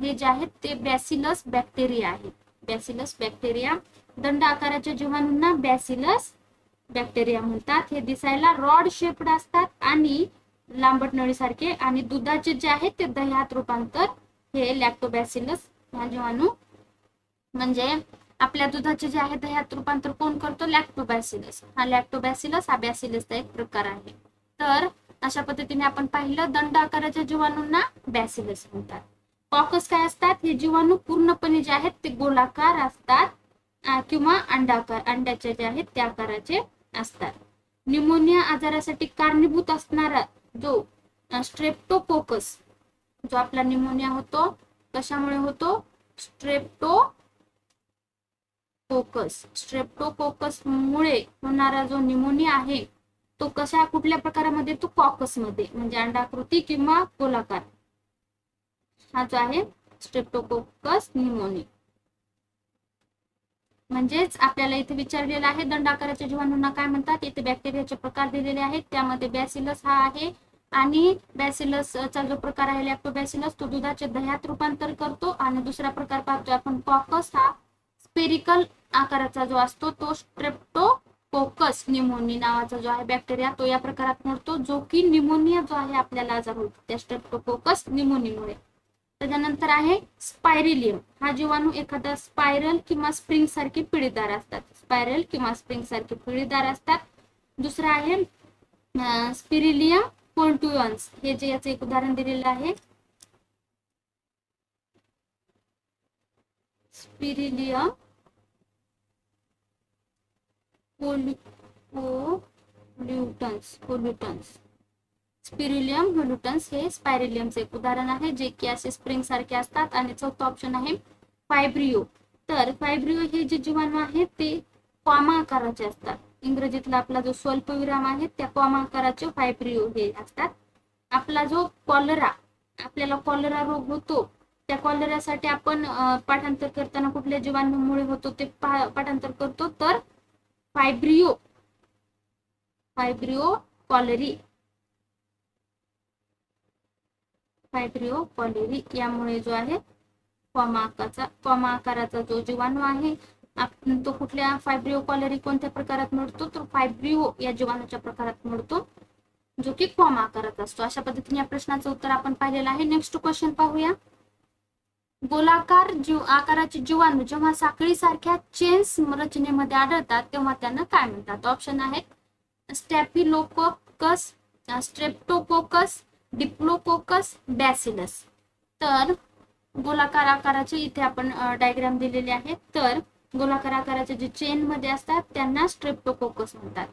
हे जे आहेत ते बॅसिलस बॅक्टेरिया आहेत. Bacillus bacteria. दंड आकाराच्या जीवाणूंना बॅसिलस बॅक्टेरिया म्हणतात. हे दिसायला रॉड शेप्ड असतात आणि लांबट नळीसारखे, आणि दुधाचे जे आहे ते दह्यात रूपांतर हे लॅक्टोबॅसिलस हा जीवाणू, म्हणजे आपल्या दुधाचे जे आहे दह्यात रूपांतर कोण करतो, लॅक्टोबॅसिलस. हा लॅक्टोबॅसिलस हा बॅसिलसचा एक प्रकार आहे. तर अशा पद्धतीने आपण पाहिलं दंड आकाराच्या जीवाणूंना बॅसिलस म्हणतात. कॉकस काय असतात, हे जीवाणू पूर्णपणे जे आहेत ते गोलाकार असतात किंवा अंडाकार, अंड्याचे जे आहेत त्या आकाराचे असतात. न्यूमोनिया आजारासाठी कारणीभूत असणारा जो स्ट्रेप्टोकोकस, जो आपला न्यूमोनिया होतो कशामुळे होतो, स्ट्रेप्टोकोकस मुळे होणारा जो न्यूमोनिया आहे तो कुठल्या प्रकारामध्ये, तो कॉकस मध्ये, म्हणजे अंडाकृती किंवा गोलाकार, हा जो आहे स्ट्रेप्टोकोकस न्यूमोनिया. म्हणजेच आपल्याला इथे विचारलेलं आहे दंड आकाराच्या जीवाणूंना काय म्हणतात. इथे बॅक्टेरियाचे प्रकार दिलेले आहेत, त्यामध्ये बॅसिलस हा आहे, आणि बॅसिलसचा जो प्रकार आहे लॅक्टोबॅसिलस तो दुधाचे दह्यात रूपांतर करतो. आणि दुसरा प्रकार पाहतोय आपण कॉकस, हा स्पेरिकल आकाराचा जो असतो तो स्ट्रेप्टोकोकस न्यूमोनिया नावाचा जो आहे बॅक्टेरिया तो या प्रकारात मोडतो, जो की न्यूमोनिया जो आहे आपल्याला आजार होतो त्या स्ट्रेप्टोकोकस न्यूमोनियामुळे. त्याच्यानंतर आहे स्पायरिलियम. हा जीवाणू एखादा स्पायरल किंवा स्प्रिंग सारखे पिळीदार असतात. स्पायरल किंवा स्प्रिंग सारखे पिळीदार असतात. दुसरा आहे स्पिरिलियम पोल्टुअन्स, हे जे याचं एक उदाहरण दिलेलं आहे. स्पिरिलियम पोल्युटन्स. स्पिरुलियम पोल्युटन्स हे स्पायरिलियमचे एक उदाहरण आहे, जे की असे स्प्रिंग सारखे असतात. आणि चौथा ऑप्शन आहे फायब्रियो. तर फायब्रियो हे जे जीवाणू आहेत ते कॉमा आकाराचे असतात. इंग्रजीतला आपला जो स्वल्पविराम आहे त्या कॉमा आकाराचे फायब्रियो हे असतात. आपला जो कॉलरा आपल्याला कॉलरा रोग होतो, त्या कॉलरासाठी आपण पाठांतर करताना कुठल्या जीवाणूमुळे होतो ते पाठांतर करतो, तर फायब्रिओ कॉलरी यामुळे जो आहे कॉमा आकाराचा जो जीवाणू आहे तो कुठल्या फायब्रिओ कॉलरी कोणत्या प्रकारात मिळतो, तर फायब्रिओ या जीवाणूच्या प्रकारात मिळतो, जो की कॉमा आकारात असतो. अशा पद्धतीने या प्रश्नाचं उत्तर आपण पाहिलेलं आहे. नेक्स्ट क्वेश्चन पाहूया. गोलाकार आकाराचे जीवाणू जेव्हा साखळी सारख्या चेन्स रचनेमध्ये आढळतात तेव्हा त्यांना काय म्हणतात? ऑप्शन आहेत स्टॅफिलोकोकस, स्ट्रेप्टोकोकस, डिप्लोकोकस, बॅसिलस. तर गोलाकार आकाराचे इथे आपण डायग्राम दिलेले आहे. तर गोलाकार आकाराचे जे चेन मध्ये असतात त्यांना स्ट्रेप्टोकोकस म्हणतात.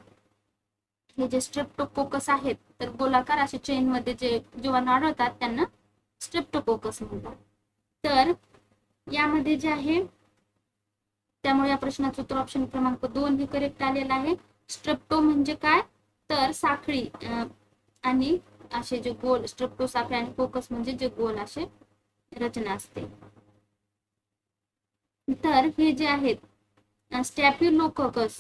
हे जे स्ट्रेप्टोकोकस आहेत तर गोलाकार असे चेन मध्ये जे जीवाणू आढळतात त्यांना स्ट्रेप्टोकोकस म्हणतात. तर यामध्ये जे आहे त्यामुळे या प्रश्नाचं उत्तर ऑप्शन क्रमांक 2 हे करेक्ट आलेलं आहे. स्ट्रेप्टो म्हणजे काय, तर साखळी आणि असे जे गोल स्ट्रेप्टो साखळी आणि कोकस म्हणजे जे गोल असे रचना असते. तर हे जे आहेत स्टॅफिलोकोकस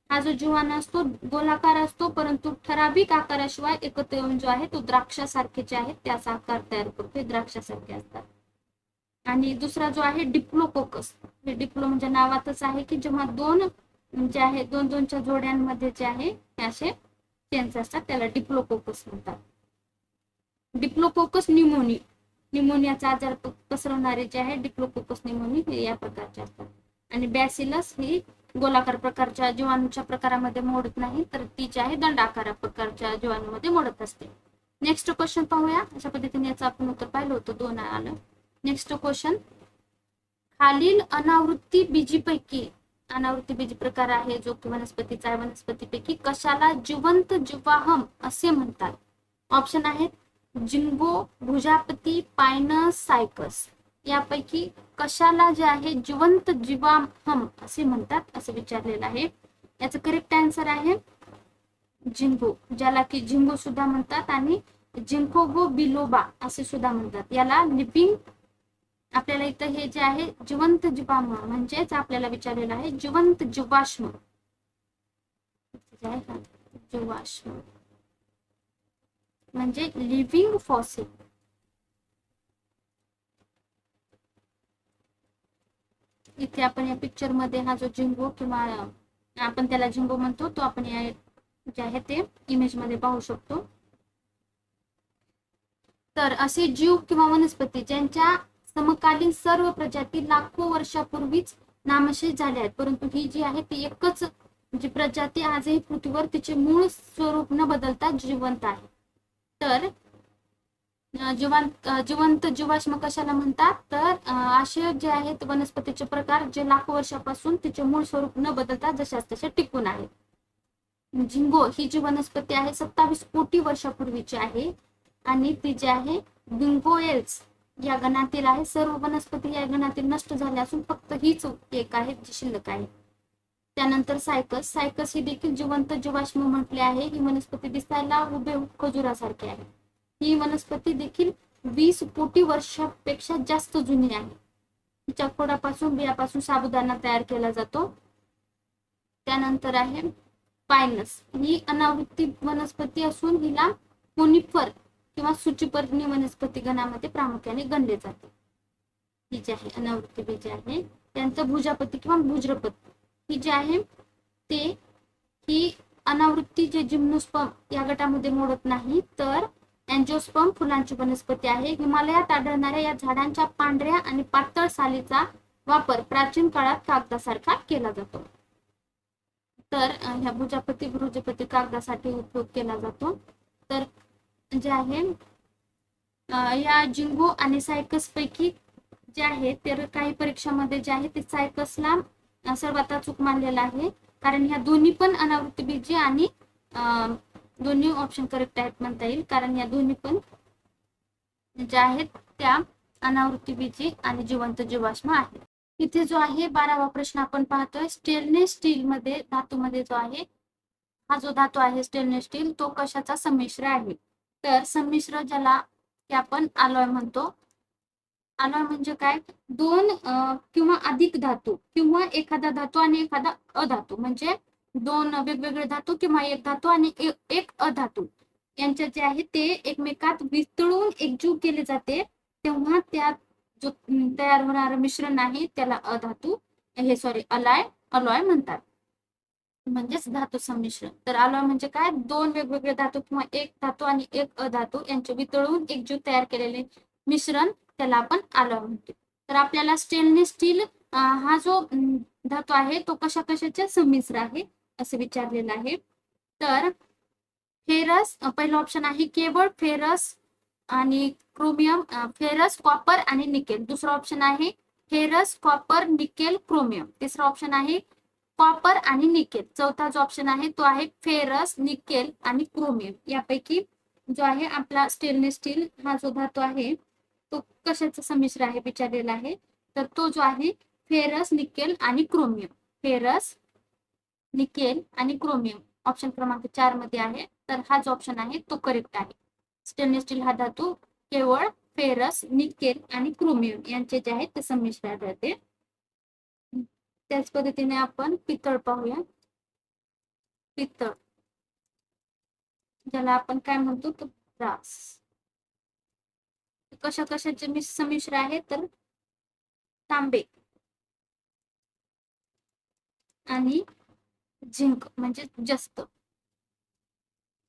हा जो जीवाणू असतो गोलाकार असतो, परंतु ठराविक आकाराशिवाय एकत्र येऊन जो आहे तो द्राक्षासारखे जे आहेत त्याचा आकार तयार करतो, द्राक्षासारखे असतात. आणि दुसरा जो आहे डिप्लोकोकस, हे डिप्लो म्हणजे नावातच आहे की जेव्हा दोन जे आहे दोनच्या जोड्यांमध्ये जे आहे ते असे चेन्स असतात त्याला डिप्लोकोकस म्हणतात. डिप्लोकोकस न्यूमोनियाचा आजार पसरवणारे जे आहे डिप्लोकोकस न्यूमोनी हे या प्रकारचे असतात. आणि बॅसिलस ही गोलाकार प्रकारच्या जीवाणूच्या प्रकारामध्ये मोडत नाही, तर ती जी आहे दंडाकार प्रकारच्या जीवाणूमध्ये मोडत असते. नेक्स्ट क्वेश्चन पाहूया. अशा पद्धतीने याचं आपण उत्तर पाहिलं होतं, 2 आलं. नेक्स्ट क्वेश्चन, खालील अनावृत्ती बीजी प्रकार आहे जो की वनस्पतीचा आहे. वनस्पतीपैकी कशाला जिवंत जीवाहम असे म्हणतात? ऑप्शन आहेत जिंगो, भुजापती, पायनस, सायकस. यापैकी कशाला जे आहे जिवंत जीवाहम असे म्हणतात असं विचारलेलं आहे. याचं करेक्ट आन्सर आहे जिंगो, ज्याला की जिंगो सुद्धा म्हणतात आणि जिंकोगो बिलोबा असे सुद्धा म्हणतात. याला लिव्हिंग, आपल्याला इथं हे जे आहे जिवंत जीवाश्म म्हणजेच आपल्याला विचारलेलं आहे जिवंत जीवाश्म म्हणजे लिव्हिंग फॉसिल. इथे आपण या पिक्चर मध्ये हा जो जिंगो किंवा आपण त्याला जिंगो म्हणतो तो आपण या जे आहे ते इमेज मध्ये पाहू शकतो. तर असे जीव किंवा वनस्पती ज्यांच्या समकालीन सर्व प्रजाती लाखो वर्षापूर्वीच नामशेष झाल्या आहेत, परंतु ही जी आहे ती एकच जी प्रजाती आजही पृथ्वीवर तिचे मूळ स्वरूप न बदलता जिवंत आहे. तर जिवंत जीवाश्म कशाला म्हणतात, तर असे जे आहेत वनस्पतीचे प्रकार जे लाखो वर्षापासून तिचे मूळ स्वरूप न बदलता जशाच तसे टिकून आहेत. झिंगो ही जी वनस्पती आहे 27 कोटी वर्षापूर्वीची आहे आणि ती जी आहे बिंगोएल्स या गणातील आहे. सर्व वनस्पती या गणातील नष्ट झाल्या असून फक्त हीच एक आहे जी शिल्लक आहे. त्यानंतर सायकस ही देखील जिवंत जीवाश्म म्हटले आहे. ही वनस्पती दिसायला हुबेहूब खजुरासारखी आहे. ही वनस्पती देखील 20 कोटी वर्षापेक्षा जास्त जुनी आहे. तिच्या खोडापासून बियापासून साबुदाणा तयार केला जातो. त्यानंतर आहे पायनस, ही अनावृत्ती वनस्पती असून हिला कोनिफर किंवा सूचीपर्णी वनस्पती गणामध्ये प्रामुख्याने गणले जाते. ही जी आहे अनावृत्ती बीज आहे. त्यांचं भुजापती किंवा भुज्रपती ही जी आहे ते ही अनावृत्ती जे जिम्नोस्पर्म या गटामध्ये मोडत नाही, तर अँजिओस्पर्म फुलांची वनस्पती आहे. हिमालयात आढळणाऱ्या या झाडांच्या पांढऱ्या आणि पातळ सालीचा वापर प्राचीन काळात कागदासारखा केला जातो. तर ह्या भुजपती कागदासाठी उपयोग केला जातो. तर जे आहे या जिंगो आणि सायकस पैकी जे आहे ते काही परीक्षामध्ये जे आहे ते सायकसला सर्वात अचूक मानलेला आहे, कारण ह्या दोन्ही पण अनावृत्ती बीजी आणि दोन्ही ऑप्शन करेक्ट आहेत म्हणता येईल, कारण या दोन्ही पण ज्या आहेत त्या अनावृत्ती बीजी आणि जिवंत जीवाश्म आहेत. इथे जो आहे 12वा प्रश्न आपण पाहतोय. स्टेनलेस स्टील मध्ये धातूमध्ये जो आहे हा जो धातू आहे स्टेनलेस स्टील तो कशाचा संमिश्र आहे? तर संमिश्र ज्याला की आपण अलॉय म्हणतो. अलॉय म्हणजे काय? दोन किंवा अधिक धातू किंवा एखादा धातू आणि एखादा अधातू, म्हणजे दोन वेगवेगळे धातू किंवा एक धातू आणि एक अधातू यांच्या जे आहे ते एकमेकात वितळून एकजीव केले जाते, तेव्हा त्यात जो तयार होणारं मिश्रण आहे त्याला अधातू अलॉय म्हणतात. म्हणजेच धातू संमिश्रण. तर अलॉय म्हणजे काय? दोन वेगवेगळे धातू किंवा एक धातू आणि एक अधातू यांचे वितळून एकजीव तयार केलेले मिश्रण, त्याला आपण अलॉय म्हणतो. तर आपल्याला स्टेनलेस स्टील हा जो धातू आहे तो कशा कशाचे संमिश्र आहे असं विचारलेलं आहे. तर फेरस पहिलं ऑप्शन आहे केवळ फेरस आणि क्रोमियम, फेरस कॉपर आणि निकेल. दुसरा ऑप्शन आहे फेरस कॉपर निकेल क्रोमियम. तिसरा ऑप्शन आहे कॉपर आणि निकेल. चौथा जो ऑप्शन आहे तो आहे फेरस निकेल आणि क्रोमियम. यापैकी जो आहे आपला स्टेनलेस स्टील हा जो धातू आहे तो कशाचा संमिश्र आहे विचारलेला आहे. तर तो जो आहे फेरस निकेल आणि क्रोमियम. फेरस निकेल आणि क्रोमियम ऑप्शन क्रमांक 4 मध्ये आहे. तर हा जो ऑप्शन आहे तो करेक्ट आहे. स्टेनलेस स्टील हा धातू केवळ फेरस निकेल आणि क्रोमियम यांचे जे आहे ते संमिश्र आढळते. त्याच पद्धतीने आपण पितळ पाहूया. पितळ ज्याला आपण काय म्हणतो तो ब्रास. कशा कशाचे संमिश्र आहे तर तांबे आणि झिंक म्हणजे जस्त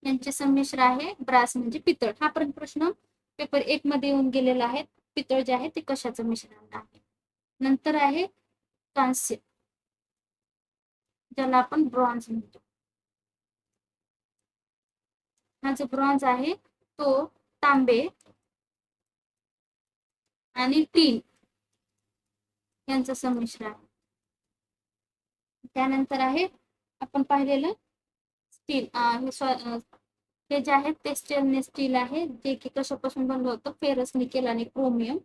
यांचे संमिश्र आहे ब्रास म्हणजे पितळ. हा पण प्रश्न पेपर 1 मध्ये येऊन गेलेला आहे. पितळ जे आहे ते कशाचं मिश्रण आहे. नंतर आहे कांस्य ज्याला आपण ब्रॉन्झ म्हणतो. हा जो ब्रॉन्झ आहे तो तांबे आणि टीन यांचं संमिश्र आहे. त्यानंतर आहे आपण पाहिलेलं स्टील. हे जे आहे ते स्टेनलेस स्टील आहे जे की कशापासून बनलं होतं फेरस निकेल आणि क्रोमियम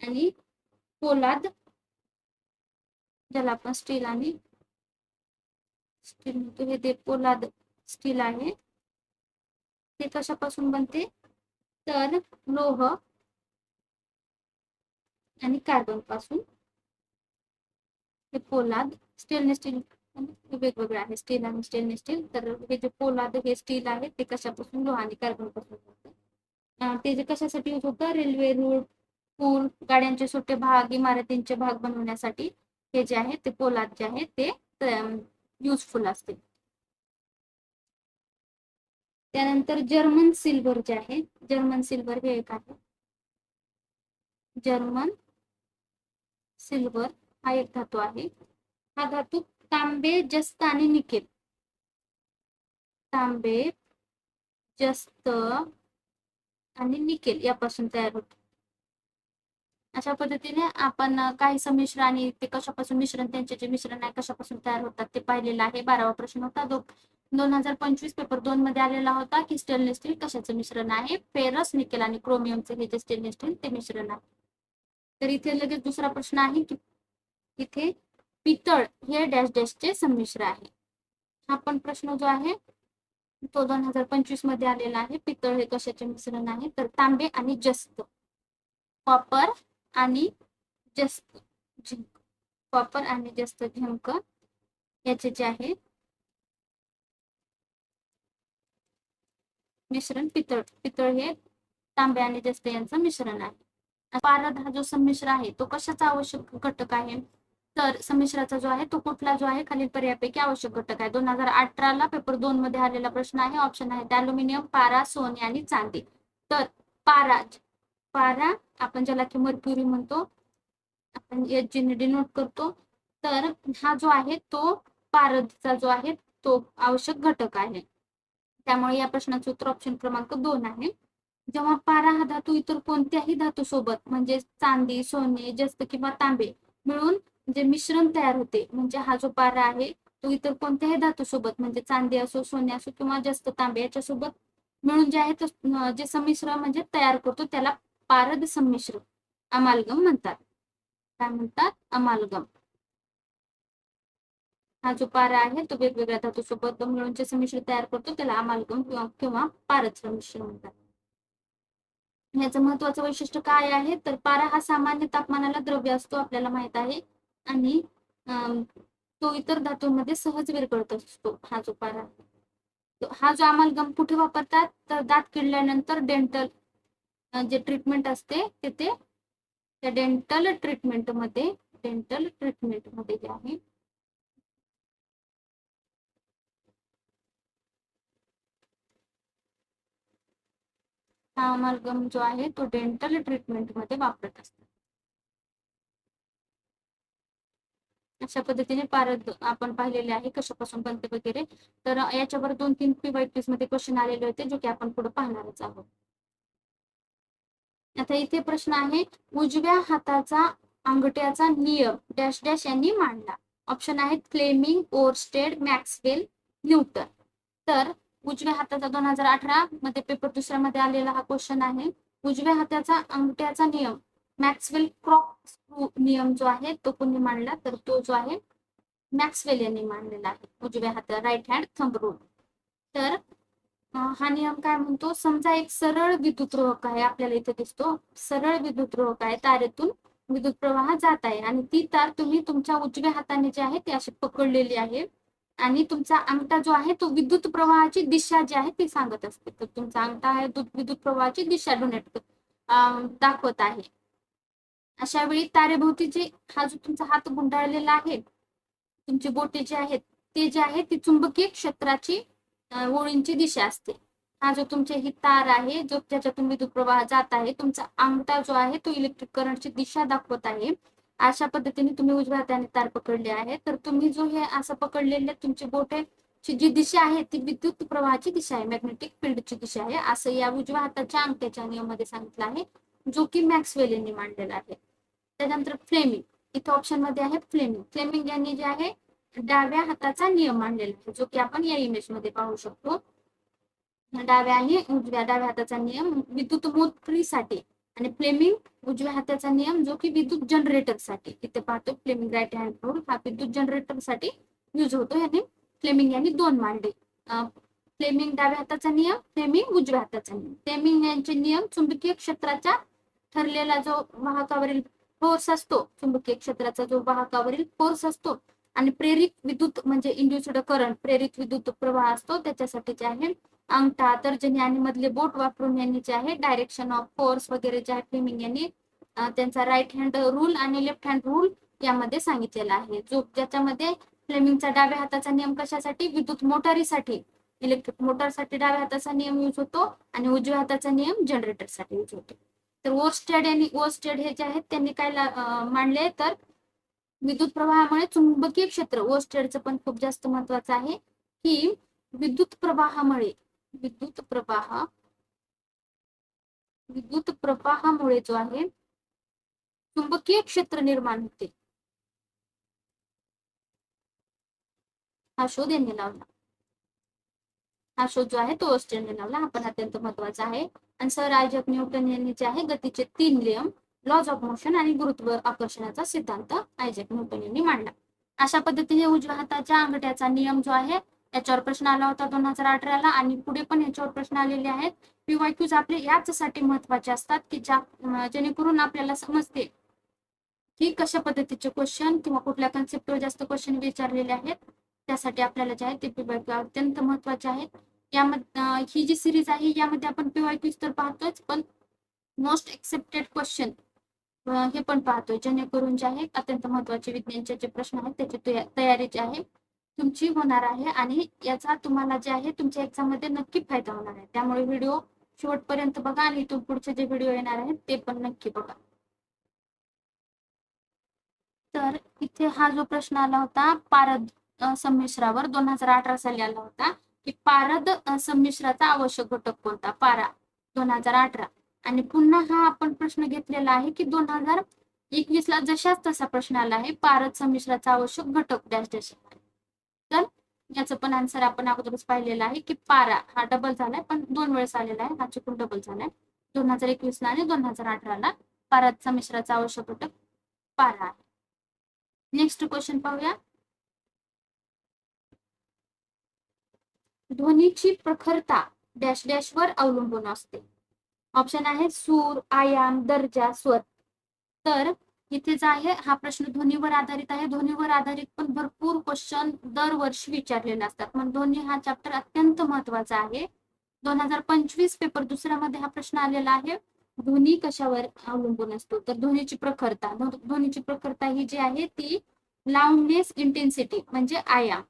आणि पोलाद ज्याला आपण स्टील आणि स्टील म्हणतो हे ते पोलाद स्टील आहे. ते कशापासून बनते तर लोह आणि कार्बन पासून हे पोलाद. स्टेनलेस स्टील वेगवेगळे आहे स्टील आणि स्टेनलेस स्टील. तर हे जे पोलाद हे स्टील आहे ते कशापासून लोह आणि कार्बन पासून बनते. ते जे कशासाठी यूज होतं रेल्वे रोड पूल गाड्यांचे सुटे भाग इमारतींचे भाग बनवण्यासाठी हे जे आहे ते पोलाद जे आहे ते युजफुल असते. त्यानंतर जर्मन सिल्वर जे आहे जर्मन सिल्वर हे एक आहे. जर्मन सिल्वर हा एक धातू आहे. हा धातू तांबे जस्त आणि निकेल तांबे जस्त आणि निकेल यापासून तयार होतो. अशा पद्धतीने आपण काही संमिश्र आणि ते कशापासून मिश्रण त्यांचे जे मिश्रण आहे कशापासून तयार होतात ते पाहिलेलं आहे. 12वा प्रश्न होता 2025 पेपर 2 मध्ये आलेला होता की स्टेनलेस स्टील कशाचं मिश्रण आहे. फेरस निकेल आणि क्रोमियमचे हे जे स्टेनलेस स्टील ते मिश्रण आहे. तर इथे लगेच दुसरा प्रश्न आहे की इथे पितळ हे डॅश डॅशचे संमिश्र आहे. हा पण प्रश्न जो आहे तो 2025 मध्ये आलेला आहे. पितळ हे कशाचे मिश्रण आहे तर तांबे आणि जस्त कॉपर आणि जस्त झिंक. कॉपर आणि जस्त झिंक याचे जे आहे मिश्रण पितळ. पितळ हे तांबे आणि जस्त यांचं मिश्रण आहे. पारद हा जो संमिश्र आहे तो कशाचा आवश्यक घटक आहे तर संमिश्राचा जो आहे तो कुठला जो आहे खालील पर्यायापैकी आवश्यक घटक आहे. 2018 ला पेपर 2 मध्ये आलेला प्रश्न आहे. ऑप्शन आहे अल्युमिनियम पारा सोने आणि चांदी. तर पारा पारा आपण ज्याला की मर्क्युरी म्हणतो आपण एच ने डिनोट करतो. तर हा जो आहे तो पारदचा जो आहे तो आवश्यक घटक आहे. त्यामुळे या प्रश्नाचे उत्तर ऑप्शन क्रमांक 2 आहे. जेव्हा पारा हा धातू इतर कोणत्याही धातू सोबत म्हणजे चांदी सोने जस्त किंवा तांबे मिळून जे मिश्रण तयार होते म्हणजे हा जो पारा आहे तो इतर कोणत्याही धातू सोबत म्हणजे चांदी असो सोने असो किंवा जस्त तांबे याच्या सोबत मिळून जे आहे तो जे संमिश्र म्हणजे तयार करतो त्याला पारद संमिश्र अमालगम म्हणतात. काय म्हणतात अमालगम. हा जो पारा आहे तो वेगवेगळ्या धातू सोबत मिळून जे संमिश्र तयार करतो त्याला अमालगम किंवा पारद संमिश्र म्हणतात. ह्याचं महत्वाचं वैशिष्ट्य काय आहे तर पारा हा सामान्य तापमानाला द्रव्य असतो, आपल्याला माहित आहे. आणि तो इतर धातूंमध्ये सहज विरघळत असतो हा जो पारा आहे. हा जो अमालगम कुठे वापरतात तर दात किडल्यानंतर डेंटल जे ट्रीटमेंट असते तिथे, त्या डेंटल ट्रीटमेंटमध्ये जे आहे हा अमालगम जो आहे तो डेंटल ट्रीटमेंटमध्ये वापरत असतात. अशा पद्धतीने पारद आपण पाहिलेले आहे कशापासून बनते वगैरे. तर याच्यावर 2-3 PYQs मध्ये क्वेश्चन आलेले होते जो की आपण पुढे पाहणारच आहोत. आता इथे प्रश्न आहे, उजव्या हाताचा अंगठ्याचा नियम डॅश डॅश यांनी मांडला. ऑप्शन आहेत फ्लेमिंग, ओरस्टेड, मॅक्सवेल, न्यूटन. तर उजव्या हाताचा 2018 मध्ये पेपर दुसऱ्यामध्ये आलेला हा क्वेश्चन आहे. उजव्या हाताचा अंगठ्याचा नियम मॅक्सवेल क्रॉक स्क्रू नियम जो आहे तो कोणी मांडला तर तो जो आहे मॅक्सवेल यांनी मांडलेला आहे, उजव्या हाता राईट हँड थंब रूल. तर हा नियम काय म्हणतो, समजा एक सरळ विद्युतरोधक आहे, आपल्याला इथे दिसतो सरळ विद्युतरोधक आहे, तारेतून विद्युत प्रवाह जात आहे आणि ती तार तुम्ही तुमच्या उजव्या हाताने जे आहे ती अशी पकडलेली आहे आणि तुमचा अंगठा जो आहे तो विद्युत प्रवाहाची दिशा जी आहे ती सांगत असते. तर तुमचा अंगठा आहे विद्युत प्रवाहाची दिशा डोनेट दाखवत आहे. अशा वेळी तारेभोवती जे हा जो तुमचा हात गुंडाळलेला आहे, तुमची बोटे जी आहेत ते जे आहे ती चुंबकीय क्षेत्राची ओळींची दिशा असते. हा जो तुमची ही तार आहे जो ज्याच्यातून विद्युत प्रवाह जात आहे, तुमचा अंगठा जो आहे तो इलेक्ट्रिक करंटची दिशा दाखवत आहे. अशा पद्धतीने तुम्ही उजव्या हाताने तार पकडली आहे. तर तुम्ही जो हे असं पकडलेले तुमची बोटेची जी दिशा आहे ती विद्युत प्रवाहाची दिशा आहे, मॅग्नेटिक फील्डची दिशा आहे, असं या उजव्या हाताच्या अंगठ्याच्या नियमामध्ये सांगितलं आहे, जो की मॅक्सवेल यांनी मांडलेला आहे. त्यानंतर फ्लेमिंग, इथे ऑप्शन मध्ये आहे फ्लेमिंग. फ्लेमिंग यांनी जे आहे डाव्या हाताचा नियम मांडलेला आहे, जो की आपण या इमेज मध्ये पाहू शकतो. डाव्या आणि डाव्या हाताचा नियम विद्युत मोटरीसाठी आणि फ्लेमिंग उजव्या हाताचा नियम जो की विद्युत जनरेटर साठी. इथे पाहतो फ्लेमिंग राईट हँड रूल हा विद्युत जनरेटर साठी यूज होतो. याने फ्लेमिंग यांनी 2 मांडले. फ्लेमिंग डाव्या हाताचा नियम, फ्लेमिंग उजव्या हाताचा नियम. फ्लेमिंग यांचे नियम चुंबकीय क्षेत्राचा ठरलेला जो वाहकावरील फोर्स असतो, चुंबकीय क्षेत्राचा जो वाहकावरील फोर्स असतो आणि प्रेरित विद्युत म्हणजे इंड्युस्ड करंट, प्रेरित विद्युत प्रवाह असतो त्याच्यासाठी जे आहे अंगठा, तर्जनी आणि मधले बोट वापरून यांनी जे आहे डायरेक्शन ऑफ फोर्स वगैरे जे आहे फ्लेमिंग यांनी त्यांचा राईट हँड रूल आणि लेफ्ट हँड रूल यामध्ये सांगितलेला आहे. जो ज्याच्यामध्ये फ्लेमिंगचा डाव्या हाताचा नियम कशासाठी, विद्युत मोटारीसाठी, इलेक्ट्रिक मोटारसाठी डाव्या हाताचा नियम यूज होतो आणि उजव्या हाताचा नियम जनरेटरसाठी यूज होतो. तर ओरस्टेड आणि ओरस्टेड हे जे आहेत त्यांनी काय मांडले तर विद्युत प्रवाहामुळे चुंबकीय क्षेत्र, ओरस्टेडचं पण खूप जास्त महत्वाचं आहे की विद्युत प्रवाहामुळे विद्युत प्रवाहामुळे जो आहे चुंबकीय क्षेत्र निर्माण होते, हा शोध यांनी लावला. हा शोध जो आहे तो ओरस्टेडने लावला, हा पण अत्यंत महत्वाचा आहे. आणि सर आयझॅक न्यूटन यांनी जे आहे गतीचे 3 नियम, लॉज ऑफ मोशन आणि गुरुत्व आकर्षणाचा सिद्धांत आयझॅक न्यूटन यांनी मांडला. अशा पद्धतीने उजव्या हाताच्या अंगठ्याचा नियम जो आहे याच्यावर प्रश्न आला होता 2018ला आणि पुढे पण याच्यावर प्रश्न आलेले आहेत. PYQs आपले याचसाठी महत्वाचे असतात की जेणेकरून आपल्याला समजते की कशा पद्धतीचे क्वेश्चन किंवा कुठल्या कन्सेप्टवर जास्त क्वेश्चन विचारलेले आहेत. त्यासाठी आपल्याला जे आहे ते PYQ अत्यंत महत्वाचे आहेत. यामध्ये ही जी सिरीज आहे यामध्ये आपण PYQs तर पाहतोच, पण मोस्ट एक्सेप्टेड क्वेश्चन हे पण पाहतोय, जेणेकरून जे आहे अत्यंत महत्वाचे विज्ञानचे जे प्रश्न आहेत त्याची तयारी जी आहे तुमची होणार आहे आणि याचा तुम्हाला जे आहे तुमच्या एक्झाम मध्ये नक्की फायदा होणार आहे. त्यामुळे व्हिडिओ शेवटपर्यंत बघा आणि इथून पुढचे जे व्हिडिओ येणार आहेत ते पण नक्की बघा. तर इथे हा जो प्रश्न आला होता पारद संमिश्रावर 2018 साली आला होता की पारद संमिश्राचा आवश्यक घटक कोणता, पारा 2018. आणि पुन्हा हा आपण प्रश्न घेतलेला आहे की 2021 ला जशाच तसा प्रश्न आला आहे, पारद संमिश्राचा आवश्यक घटक डॅश डॅश. तर याचं पण आन्सर आपण अगोदरच पाहिलेला आहे की पारा हा डबल झालाय, पण 2 वेळेस आलेला आहे, हा चुकून डबल झालाय. 2021 ला आणि 2018 ला पारद संमिश्राचा आवश्यक घटक पारा आहे. नेक्स्ट क्वेश्चन पाहूया. ध्वनीची प्रखरता डॅश डॅश वर अवलंबून असते. ऑप्शन आहे सूर, आयाम, दर्जा, स्वर. तर इथे जे आहे हा प्रश्न ध्वनीवर आधारित आहे. ध्वनीवर आधारित पण भरपूर क्वेश्चन दरवर्षी विचारलेले असतात. पण ध्वनी हा चॅप्टर अत्यंत महत्वाचा आहे. 2025 पेपर दुसऱ्यामध्ये हा प्रश्न आलेला आहे. ध्वनी कशावर अवलंबून असतो? तर ध्वनीची प्रखरता. ध्वनीची प्रखरता ही जी आहे ती लाउडनेस इंटेन्सिटी म्हणजे आयाम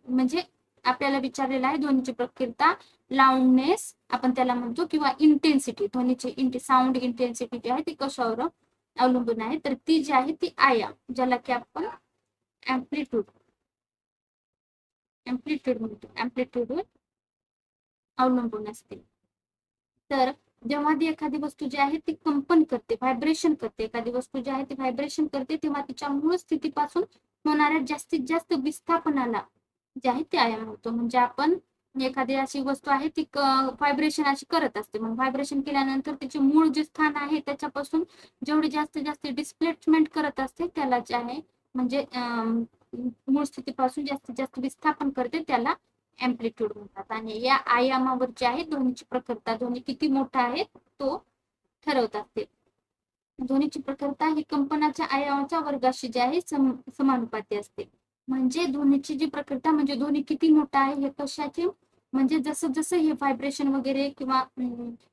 म्हणजे आपल्याला विचारलेला आहे ध्वनीची प्रखरता, लाउडनेस आपण त्याला म्हणतो, किंवा इंटेन्सिटी. ध्वनीची साऊंड इंटेन्सिटी जी आहे ती कशावर अवलंबून आहे? तर ती जी आहे ती आयाम, ज्याला की आपण ऍम्प्लिट्यूड म्हणतो, ऍम्प्लिट्यूडवर अवलंबून असते. तर जेव्हा ती एखादी वस्तू जी आहे ती कंपन करते, व्हायब्रेशन करते, एखादी वस्तू जी आहे ती व्हायब्रेशन करते, तेव्हा तिच्या मूळ स्थितीपासून होणाऱ्या जास्तीत जास्त विस्थापनाला जे आहे ते आयाम होतो. म्हणजे आपण एखादी अशी वस्तू आहे ती व्हायब्रेशन अशी करत असते, मग व्हायब्रेशन केल्यानंतर तिचे मूळ जे स्थान आहे त्याच्यापासून जेवढी जास्तीत जास्त डिस्प्लेसमेंट करत असते त्याला जे आहे म्हणजे मूळ स्थितीपासून जास्तीत जास्त विस्थापन करते त्याला ऍम्प्लिट्यूड म्हणतात. आणि या आयामावर जे आहे ध्वनीची प्रखरता, ध्वनी किती मोठा आहे तो ठरवतात. ते ध्वनीची प्रखरता ही कंपनाच्या आयामाच्या वर्गाशी जे आहे समानुपाती असते. म्हणजे ध्वनीची जी प्रखरता म्हणजे ध्वनी किती मोठा आहे हे कशाचे म्हणजे जसं जसं हे व्हायब्रेशन वगैरे किंवा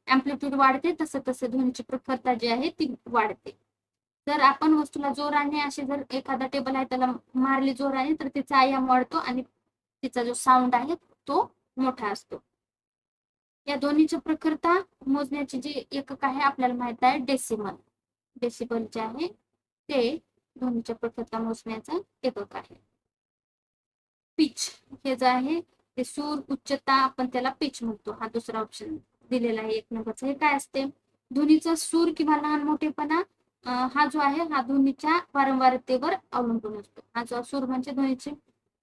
ऍम्प्लिट्यूड वाढते तसं तसं ध्वनीची प्रखरता जी आहे ती वाढते. जर आपण वस्तूला जोराने असे जर एखादा टेबल आहे त्याला मारले जोराने तर तिचा आयाम वाढतो आणि तिचा जो साऊंड आहे तो मोठा असतो. या ध्वनीची प्रखरता मोजण्याची जी एकक आहे आपल्याला माहित आहे डेसिमल. डेसिबल जे आहे ते ध्वनीच्या प्रखरता मोजण्याचं एकक आहे. पिच हे जे आहे ते सूर, उच्चता, आपण त्याला पिच म्हणतो. हा दुसरा ऑप्शन दिलेला आहे 1 नंबरचा. हे काय असते? ध्वनीचा सूर किंवा लहान मोठेपणा हा जो आहे हा ध्वनीच्या वारंवारतेवर अवलंबून असतो. हा जो सूर म्हणजे ध्वनीचे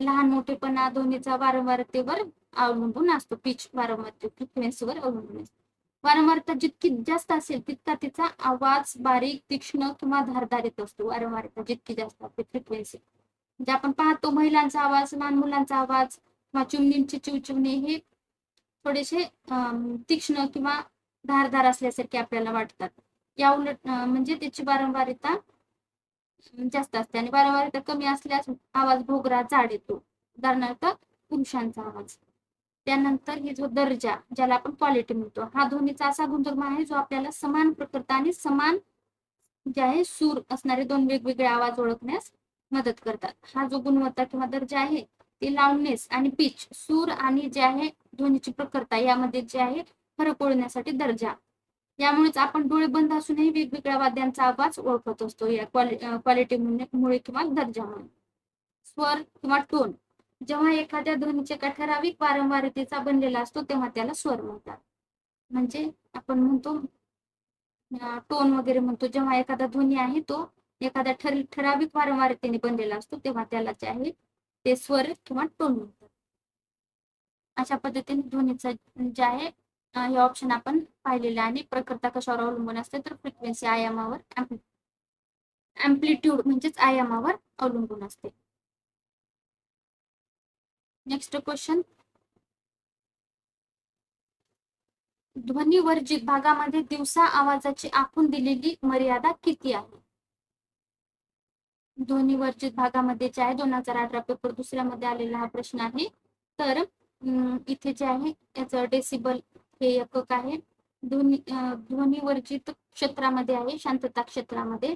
लहान मोठेपणा ध्वनीचा वारंवारतेवर अवलंबून असतो. पिच वारंवारते फ्रिक्वेन्सीवर अवलंबून असतो. वारंवारता जितकी जास्त असेल तितका तिचा आवाज बारीक, तीक्ष्ण किंवा धारदार येत असतो. वारंवारता जितकी जास्त असते फ्रिक्वेन्सी, म्हणजे आपण पाहतो महिलांचा आवाज, लहान मुलांचा आवाज किंवा चिमणींची चिवचिवणे हे थोडेसे तीक्ष्ण किंवा धारदार असल्यासारखे आपल्याला वाटतात. या उलट म्हणजे त्याची वारंवारता जास्त असते आणि वारंवारता कमी असल्यास आवाज भोगरा, जाड येतो. उदाहरणार्थ पुरुषांचा आवाज. त्यानंतर ही जो दर्जा ज्याला आपण क्वालिटी म्हणतो, हा ध्वनीचा असा गुणधर्म आहे जो आपल्याला समान प्रखरता आणि समान जे आहे सूर असणारे 2 वेगवेगळे आवाज ओळखण्यास मदत करतात. हा जो गुणवत्ता किंवा दर्जा आहे ते लाउडनेस आणि पिच, सूर आणि जे आहे ध्वनीची प्रखरता यामध्ये जे आहे फरक ओळखण्यासाठी दर्जा. यामुळेच आपण डोळे बंद असूनही वेगवेगळ्या वाद्यांचा आवाज ओळखत असतो या क्वालिटीमुळे किंवा दर्जामुळे. स्वर किंवा टोन, जेव्हा एखाद्या ध्वनीच्या एका ठराविक वारंवारतेचा बनलेला असतो तेव्हा त्याला स्वर म्हणतात. म्हणजे आपण म्हणतो टोन वगैरे म्हणतो, जेव्हा एखादा ध्वनी आहे तो एखाद्या ठराविक वारंवारतेने बनलेला असतो तेव्हा त्याला जे आहे ते स्वर किंवा टोन म्हणतात. अशा पद्धतीने ध्वनीचा जे आहे हे ऑप्शन आपण पाहिलेले आणि प्रखरता कशावर अवलंबून असते तर फ्रिक्वेन्सी आयामावर, ऍम्प्लिट्यूड म्हणजेच आयामावर अवलंबून असते. नेक्स्ट क्वेश्चन, ध्वनिवर्जित भागामध्ये दिवसा आवाजाची आखून दिलेली मर्यादा किती आहे? ध्वनिवर्जित भागामध्ये जे आहे 2018 पेपर दुसऱ्यामध्ये आलेला हा प्रश्न आहे. तर इथे जे आहे याचं डेसिबल हे एकक आहे. ध्वनिवर्जित क्षेत्रामध्ये आहे, शांतता क्षेत्रामध्ये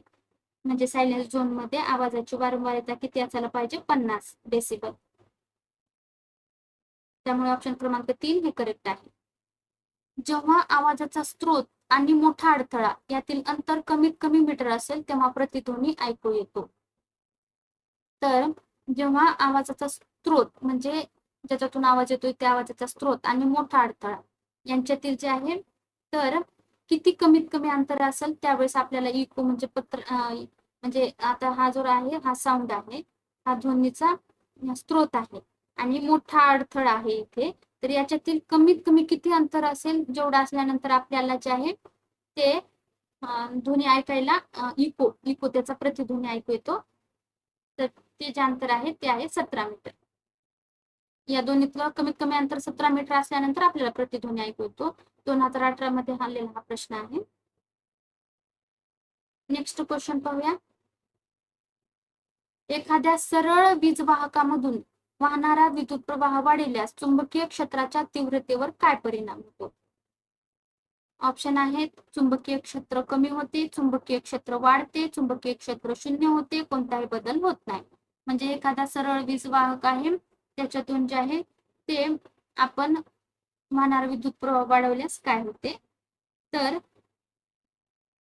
म्हणजे सायलेन्स झोन मध्ये आवाजाची वारंवारता किती असायला पाहिजे? 50 डेसिबल. त्यामुळे ऑप्शन क्रमांक 3 हे करेक्ट आहे. जेव्हा आवाजाचा स्रोत आणि मोठा अडथळा यातील अंतर कमीत कमी मीटर असेल तेव्हा प्रतिध्वनी ऐकू येतो. तर जेव्हा आवाजाचा स्रोत म्हणजे ज्याच्यातून आवाज येतोय त्या आवाजाचा स्रोत आणि मोठा अडथळा यांच्यातील जे आहे तर किती कमीत कमी अंतर असेल त्यावेळेस आपल्याला इको म्हणजे म्हणजे आता हा जो आहे हा साऊंड आहे, हा ध्वनीचा स्रोत आहे आणि मोठा अडथळा आहे इथे. तर याच्यातील कमीत कमी किती अंतर असेल, जेवढं असल्यानंतर आपल्याला जे आहे ते ध्वनी ऐकायला इको इको त्याचा प्रतिध्वनी ऐकू येतो. तर ते जे अंतर आहे ते आहे 17 मीटर. या दोन्हीतलं कमीत कमी अंतर 17 मीटर असल्यानंतर आपल्याला प्रतिध्वनी ऐकू येतो. 2018 मध्ये आलेला हा प्रश्न आहे. नेक्स्ट क्वेश्चन पाहूया. एखाद्या सरळ वीज वाहकामधून वाहणारा विद्युत प्रवाह वाढल्यास चुंबकीय क्षेत्राच्या तीव्रतेवर काय परिणाम होतो? ऑप्शन आहेत: चुंबकीय क्षेत्र कमी होते, चुंबकीय क्षेत्र वाढते, चुंबकीय क्षेत्र शून्य होते, कोणताही बदल होत नाही. म्हणजे एखादा सरळ वीज वाहक आहे, त्याच्यातून जे आहे ते आपण वाहणारा विद्युत प्रवाह वाढवल्यास काय होते? तर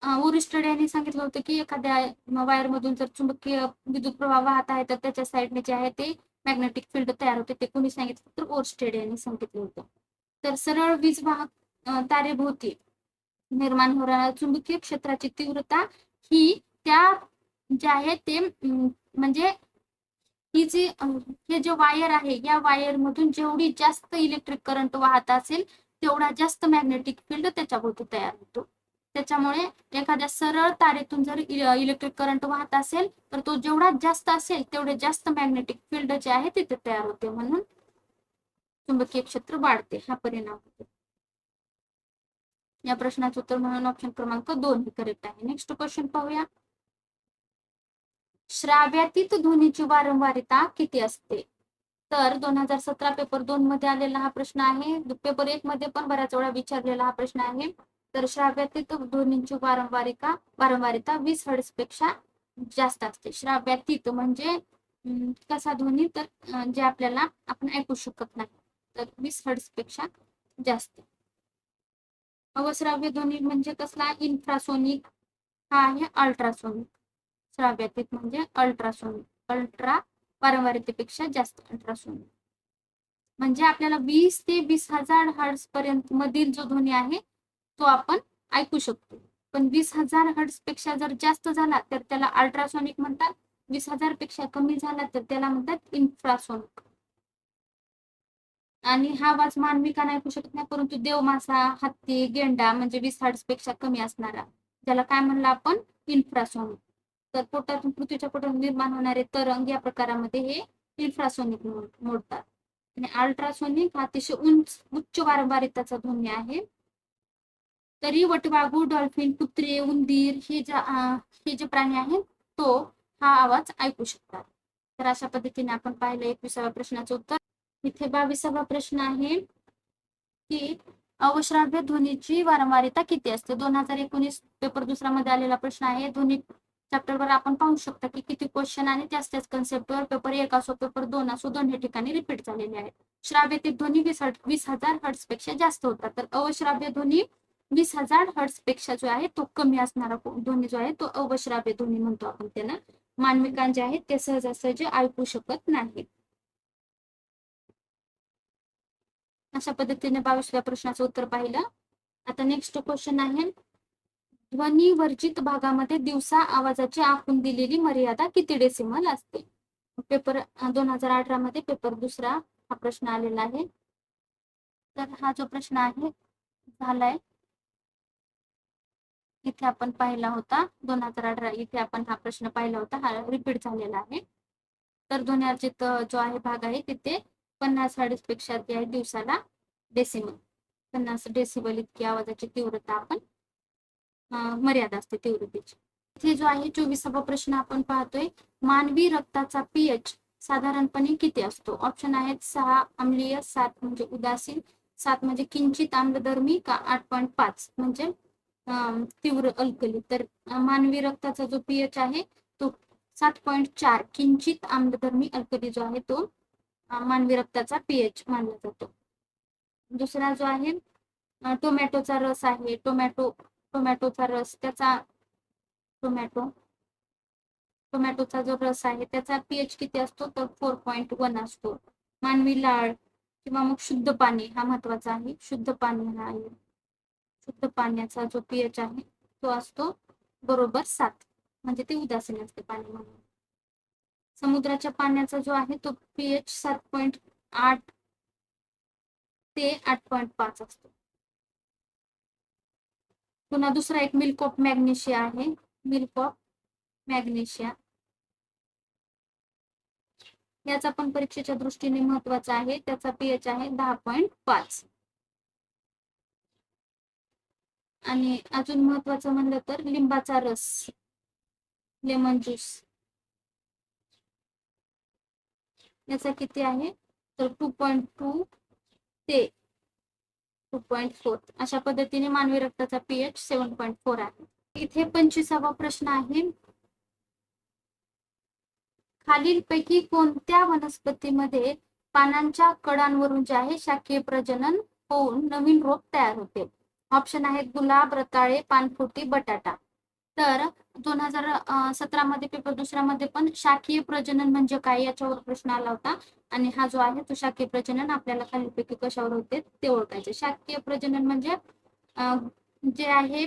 ओरिस्टड यांनी सांगितलं होतं की एखाद्या वायर मधून जर चुंबकीय विद्युत प्रवाह वाहत आहे तर त्याच्या साईडने जे आहे ते मॅग्नेटिक फील्ड तयार होते. ते कोणी सांगितलं? तर ओरिस्टेड यांनी सांगितलं होतं. तर सरळ वीज वाहक तारेभोवती निर्माण होणाऱ्या चुंबकीय क्षेत्राची तीव्रता ही त्या जे आहे ते म्हणजे ही जी हे जे वायर आहे, या वायर मधून जेवढी जास्त इलेक्ट्रिक करंट वाहत असेल तेवढा जास्त मॅग्नेटिक फील्ड त्याच्याभोवती तयार होतो. त्याच्यामुळे एखाद्या सरळ तारेतून जर इलेक्ट्रिक करंट वाहत असेल तर तो जेवढा जास्त असेल तेवढे जास्त मॅग्नेटिक फील्ड जे आहे तिथे तयार होते, म्हणून चुंबकीय क्षेत्र वाढते, हा परिणाम होतो. या प्रश्नाचं उत्तर म्हणून ऑप्शन क्रमांक 2 हे करेक्ट आहे. नेक्स्ट क्वेश्चन पाहूया. श्राव्यातीत ध्वनीची वारंवारिता किती असते? तर 2017 पेपर 2 मध्ये आलेला हा प्रश्न आहे. पेपर 1 मध्ये पण बऱ्याच वेळा विचारलेला हा प्रश्न आहे. तर श्राव्यातीत ध्वनीची वारंवारिता 20 हर्ट्झ पेक्षा जास्त असते. श्राव्यातीत म्हणजे कसा ध्वनी? तर जे आपल्याला आपण ऐकू शकत नाही, तर 20 हर्ट्झ पेक्षा जास्त. अवश्राव्य ध्वनी म्हणजे कसला? इन्फ्रासोनिक हा आहे अल्ट्रासोनिक. श्राव्यातीत म्हणजे अल्ट्रासोनिक, अल्ट्रा वारंवारितेपेक्षा जास्त अल्ट्रासोनिक. म्हणजे आपल्याला 20 ते 20,000 हर्ट्झ पर्यंत मधील जो ध्वनी आहे तो आपण ऐकू शकतो. पण 20,000 हर्ट्झ पेक्षा जर जास्त झाला तर त्याला अल्ट्रासोनिक म्हणतात. 20,000 पेक्षा कमी झाला तर त्याला म्हणतात इन्फ्रासोनिक. आणि हा आवाज मानवी कान ऐकू शकत नाही, परंतु देवमासा, हत्ती, गेंडा म्हणजे 20 हर्ट्झ पेक्षा कमी असणारा, ज्याला काय म्हणलं आपण? इन्फ्रासोनिक. तर पोटातून, पृथ्वीच्या पोटातून निर्माण होणारे तरंग या प्रकारामध्ये हे इन्फ्रासोनिक मोडतात. आणि अल्ट्रासोनिक हा अतिशय उच्च वारंवारिताचा ध्वनी आहे. तरी वटवाघूळ, डॉल्फिन, कुत्रे, उंदीर हे जे प्राणी आहेत तो हा आवाज ऐकू शकतात. तर अशा पद्धतीने आपण पाहिलं 21व्या प्रश्नाचं उत्तर. इथे 22वा प्रश्न आहे की अवश्राव्य ध्वनीची वारंवारिता किती असते? 2019 पेपर 2 मध्ये आलेला प्रश्न आहे. ध्वनी चॅप्टरवर आपण पाहू शकता की किती क्वेश्चन आणि त्याच कन्सेप्टवर पेपर 1 असो पेपर 2 असो दोन्ही ठिकाणी रिपीट झालेले आहेत. श्राव्यातीत ध्वनी 20,000 हर्ट्झ पेक्षा जास्त होता, तर अवश्राव्य ध्वनी 20,000 हर्ट्झ पेक्षा जो आहे तो कमी असणारा ध्वनी जो आहे तो अवश्राव्य ध्वनी म्हणतो आपण त्याला. मानवी कान जे आहेत ते सहजासहजी ऐकू शकत नाहीत. अशा पद्धतीने 22व्या प्रश्नाचं उत्तर पाहिलं. आता नेक्स्ट क्वेश्चन आहे, ध्वनी वर्जित भागामध्ये दिवसा आवाजाची आखून दिलेली मर्यादा किती डेसिमल असते? पेपर 2018 मध्ये पेपर 2 हा प्रश्न आलेला आहे. तर हा जो प्रश्न आहे झालाय इथे आपण पाहिला होता 2018, इथे आपण हा प्रश्न पाहिला होता, हा रिपीट झालेला आहे. तर ध्वनिवर्जित जो आहे भाग आहे तिथे 50 हर्ट्झ पेक्षा जे आहे दिवसाला डेसिमल 50 डेसिबल इतकी आवाजाची तीव्रता आपण मर्यादा असते तीव्रतेची. इथे जो आहे 24वा प्रश्न आपण पाहतोय, मानवी रक्ताचा पीएच साधारणपणे किती असतो? ऑप्शन आहेत 6 अम्लीय, 7 म्हणजे उदासीन, 7 म्हणजे किंचित आम्लधर्मी का 8.5 म्हणजे तीव्र अल्कली. तर मानवी रक्ताचा जो पीएच आहे तो 7.4 किंचित आम्लधर्मी अल्कली जो आहे तो मानवी रक्ताचा पीएच मानला जातो. दुसरा जो आहे टोमॅटोचा रस आहे, टोमॅटोचा रस त्याचा टोमॅटोचा जो रस आहे त्याचा पीएच किती असतो? तर 4.1 असतो. मानवी लाळ किंवा मग शुद्ध पाणी हा महत्वाचा आहे. शुद्ध पाणी हा आहे, शुद्ध पाण्याचा जो पीएच आहे तो असतो बरोबर 7, म्हणजे ते उदासीन असते पाणी म्हणून. समुद्राच्या पाण्याचा जो आहे तो पीएच 7.8 ते 8.5 असतो. पुन्हा दुसरा एक मिल्क ऑफ मॅग्नेशिया आहे, मिल्क ऑफ मॅग्नेशिया. याचा पण परीक्षेच्या दृष्टीने महत्वाचा आहे. त्याचा पीएच आहे 10.5. आणि अजून महत्वाचं म्हणलं तर लिंबाचा रस, लेमन ज्यूस, याचा किती आहे तर 2.2 ते 2.4. अशा पद्धतीने मानवी रक्ताचा पीएच 7.4 आहे. इथे 25वा प्रश्न आहे, खालीलपैकी कोणत्या वनस्पतीमध्ये पानांच्या कडांवरून जे आहे शाकीय प्रजनन होऊन नवीन रोप तयार होते? ऑप्शन आहेत गुलाब, रताळे, पानफुटी, बटाटा. तर 2017 मध्ये पेपर दुसऱ्यामध्ये पण शाकीय प्रजनन म्हणजे काय याच्यावर प्रश्न आला होता. आणि हा जो आहे तो शाकीय प्रजनन आपल्याला खालीलपैकी कशावर होते ते ओळखायचे. शाकीय प्रजनन म्हणजे जे आहे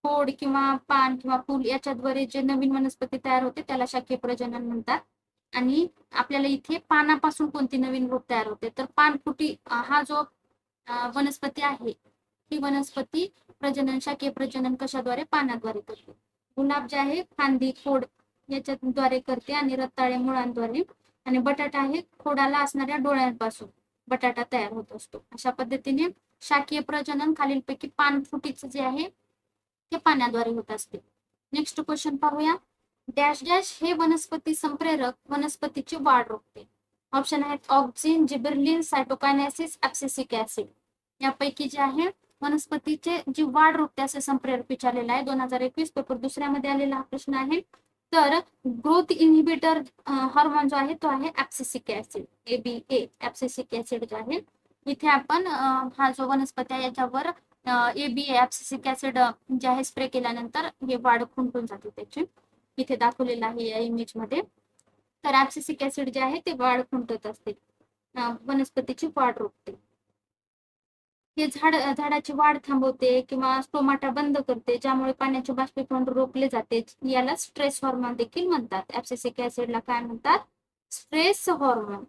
खोड किंवा पान किंवा फूल याच्याद्वारे जे नवीन वनस्पती तयार होते त्याला शाकीय प्रजनन म्हणतात. आणि आपल्याला इथे पानापासून कोणती नवीन रोप तयार होते तर पानफुटी हा जो वनस्पती आहे ही वनस्पती प्रजनन शाकीय प्रजनन कशाद्वारे? पानाद्वारे करते. गुलाब जे आहे फांदी खोड याच्याद्वारे करते आणि रताळे मुळांद्वारे. आणि बटाटा आहे खोडाला असणाऱ्या डोळ्यांपासून बटाटा तयार होत असतो. अशा पद्धतीने शाकीय प्रजनन खालीलपैकी पानफुटीचं जे आहे ते पाण्याद्वारे होत असते. नेक्स्ट क्वेश्चन पाहूया, डॅश डॅश हे वनस्पती संप्रेरक वनस्पतीची वाढ रोखते. ऑप्शन आहेत ऑक्झिन, जिबेरेलिन, सायटोकायनेसिस, ऍब्सिसिक ऍसिड. यापैकी जे आहे वनस्पतीचे जी वाढ रोखते असे संप्रेरक विचारलेला आहे. 2021 पेपर दुसऱ्यामध्ये आलेला हा प्रश्न आहे. तर ग्रोथ इनहिबिटर हार्मोन जो आहे तो आहे abscisic acid, ABA. Abscisic acid जे आहे इथे आपण हा जो वनस्पती आहे याच्यावर ABA ऍब्सिसिक ऍसिड जे आहे स्प्रे केल्यानंतर हे वाढ खुंटून जाते त्याची. इथे दाखवलेलं आहे या इमेज मध्ये. तर ऍब्सिसिक ऍसिड जे आहे ते वाढ खुंटत असते, वनस्पतीची वाढ रोखते. हे झाडाची वाढ थांबवते किंवा स्टोमाटा बंद करते, ज्यामुळे पाण्याचे बाष्पीभवन रोखले जाते. याला स्ट्रेस हॉर्मोन देखील म्हणतात. ऍब्सिसिक ऍसिडला काय म्हणतात? Stress hormone.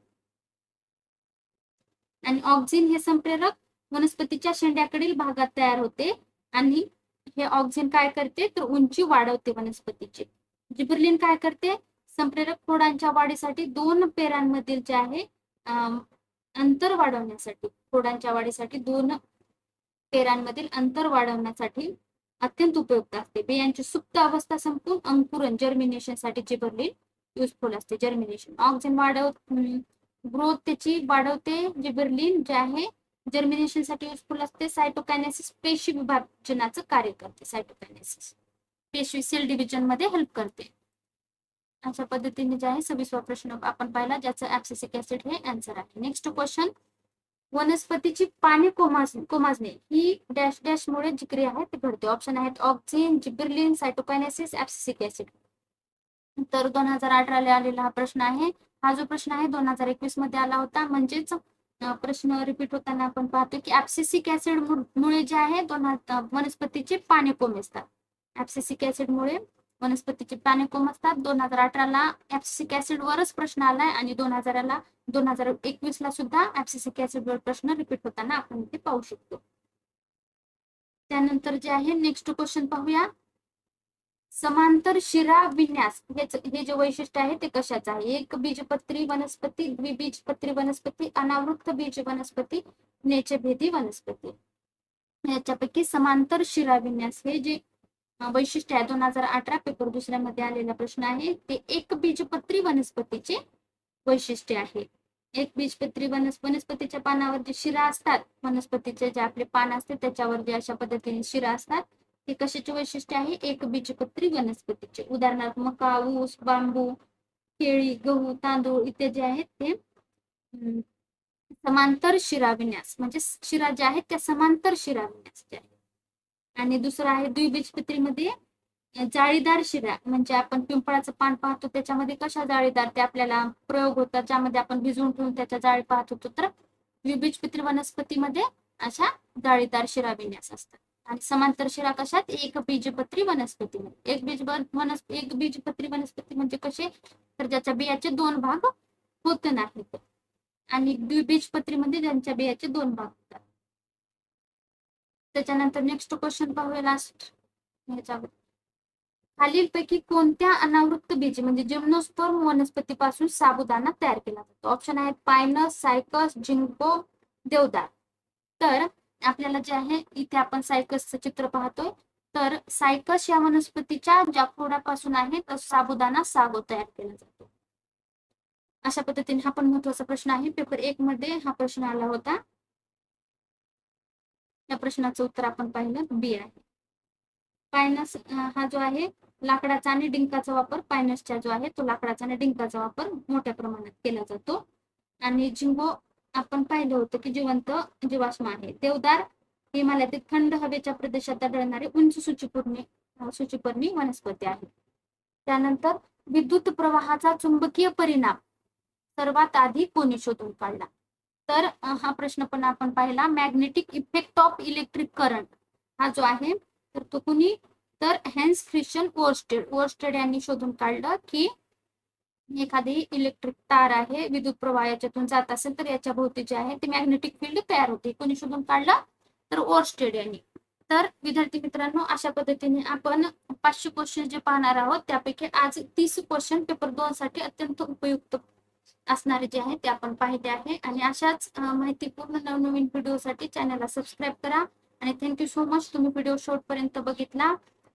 आणि ऑक्झिन हे संप्रेरक वनस्पतीच्या शेंड्याकडील भागात तयार होते आणि हे ऑक्झिन काय करते तर उंची वाढवते वनस्पतीची. जिबेरेलिन काय करते? संप्रेरक खोडांच्या वाढीसाठी दोन पेरांमधील जे आहे अंतर वाढवण्यासाठी, खोडांच्या वाढीसाठी दोन पेरांमधील अंतर वाढवण्यासाठी अत्यंत उपयुक्त असते. बियांची सुप्त अवस्था संपून अंकुरण जर्मिनेशन साठी जिबेरेलिन युजफुल असते. जर्मिनेशन ऑक्झिन ग्रोथ त्याची वाढवते. जिबेरेलिन जे आहे जर्मिनेशन साठी युजफुल असते. सायटोकायनेसिस पेशी विभाजनाचं कार्य करते. सायटोकायनेसिस पेशी सेल डिव्हिजन मध्ये हेल्प करते. अशा पद्धतीने जे आहे 26वा प्रश्न आपण पाहिला, ज्याचं ऍब्सिसिक ऍसिड हे आन्सर आहे. नेक्स्ट क्वेश्चन, वनस्पतीची पाने कोमाजणे ही डॅश डॅश मुळे जी क्रिया आहे ती घडते. ऑप्शन आहेत ऑक्झिन, जिबेरेलिन, सायटोकायनेसिस, ऍब्सिसिक ऍसिड. तर 2018 ला आलेला हा प्रश्न आहे. हा जो प्रश्न आहे 2021 मध्ये आला होता. म्हणजेच प्रश्न रिपीट होताना आपण पाहतो की ऍब्सिसिक ऍसिड मुळे जे आहे वनस्पतीचे पाने कोमेजतात. ऍब्सिसिक ऍसिड मुळे वनस्पतीची पाने कोमेजतात. 2018 ला ऍब्सिसिक ऍसिड वरच प्रश्न आलाय आणि 2021 ला सुद्धा ऍब्सिसिक ऍसिड वर प्रश्न रिपीट होताना आपण इथे पाहू शकतो. त्यानंतर जे आहे नेक्स्ट क्वेश्चन पाहूया, समांतर शिरा विन्यास हे जे वैशिष्ट्य आहे ते कशाचं आहे? एक बीजपत्री वनस्पती, द्विबीजपत्री वनस्पती, अनावृत्त बीज वनस्पती, नेचभेदी वनस्पती. याच्यापैकी समांतर शिरा विन्यास हे जे वैशिष्ट्य आहे 2018 पेपर दुसऱ्यामध्ये आलेला प्रश्न आहे ते एक बीजपत्री वनस्पतीचे वैशिष्ट्य आहे. एक बीजपत्री वनस्पतीच्या पानावर जे शिरा असतात, वनस्पतीचे जे आपले पान असते त्याच्यावर जे अशा पद्धतीने शिरा असतात ते कशाचे वैशिष्ट्य आहे? एक बीजपत्री वनस्पतीचे. उदाहरणार्थ मका, ऊस, बांबू, केळी, गहू, तांदूळ इत्यादी आहेत ते समांतर शिराविन्यास म्हणजे शिरा जे आहेत त्या समांतर शिराविन्यास जे आहे. आणि दुसरं आहे द्विबीजपत्रीमध्ये जाळीदार शिरा, म्हणजे आपण पिंपळाचं पान पाहतो त्याच्यामध्ये कशा जाळीदार ते आपल्याला प्रयोग होतात, ज्यामध्ये आपण भिजवून ठेवून त्याच्या जाळी पाहत होतो. तर द्विबीजपत्री वनस्पतीमध्ये अशा जाळीदार शिरा विन्यास असतात. आणि समांतर शिरा कशात? एक बीजपत्री वनस्पतीमध्ये. एक बीजपत्री वनस्पती म्हणजे कसे तर ज्याच्या बियाचे दोन भाग होत नाहीत. आणि द्विबीजपत्रीमध्ये ज्यांच्या बियाचे दोन भाग होतात. त्याच्यानंतर नेक्स्ट क्वेश्चन पाहूया लास्ट ह्याच्यावर. खालीलपैकी कोणत्या अनावृत्त बीज म्हणजे जिम्नोस्पर्म वनस्पतीपासून साबुदाणा तयार केला जातो? ऑप्शन आहेत पायनस, सायकस, जिंको, देवदार. तर आपल्याला जे आहे इथे आपण सायकसचं चित्र पाहतोय. तर सायकस या वनस्पतीच्या ज्या खोडापासून आहे तर साबुदाणा सागो तयार केला जातो. अशा पद्धतीने हा पण महत्वाचा प्रश्न आहे. पेपर 1 मध्ये हा प्रश्न आला होता. या प्रश्नाचं उत्तर आपण पाहिलं बी आहे. पायनस हा जो आहे लाकडाचा आणि डिंकाचा वापर, पायनसचा जो आहे तो लाकडाचा आणि डिंकाचा वापर मोठ्या प्रमाणात केला जातो. आणि जिंगो आपण पाहिलं होतं की जिवंत जीवाश्म आहे. देवदार हिमालयातील थंड हवेच्या प्रदेशात आढळणारे उंच सूचिपर्णी वनस्पती आहे. त्यानंतर विद्युत प्रवाहाचा चुंबकीय परिणाम सर्वात आधी कोणी शोधून काढला? तर हा प्रश्न पण आपण पाहिला. Magnetic effect of electric current हा जो आहे तर तो कुणी, तर हेन्स ख्रिश्चन ओरस्टेड यांनी शोधून काढलं की एखादी इलेक्ट्रिक तार आहे, विद्युत प्रवाह याच्यातून जात असेल तर याच्या भोवती जे आहे ते मॅग्नेटिक फील्ड तयार होते. कोणी शोधून काढला? तर ओरस्टेड यांनी. तर विद्यार्थी मित्रांनो, अशा पद्धतीने आपण 500 क्वेश्चन जे पाहणार आहोत त्यापैकी आज 30 क्वेश्चन पेपर 2 साठी अत्यंत उपयुक्त असणारे जे आहे ते आपण पाहिले आहे. आणि अशाच माहितीपूर्ण नवनवीन व्हिडिओसाठी चॅनलला सबस्क्राईब करा. आणि थँक्यू सो मच, तुम्ही व्हिडिओ शेवटपर्यंत बघितला.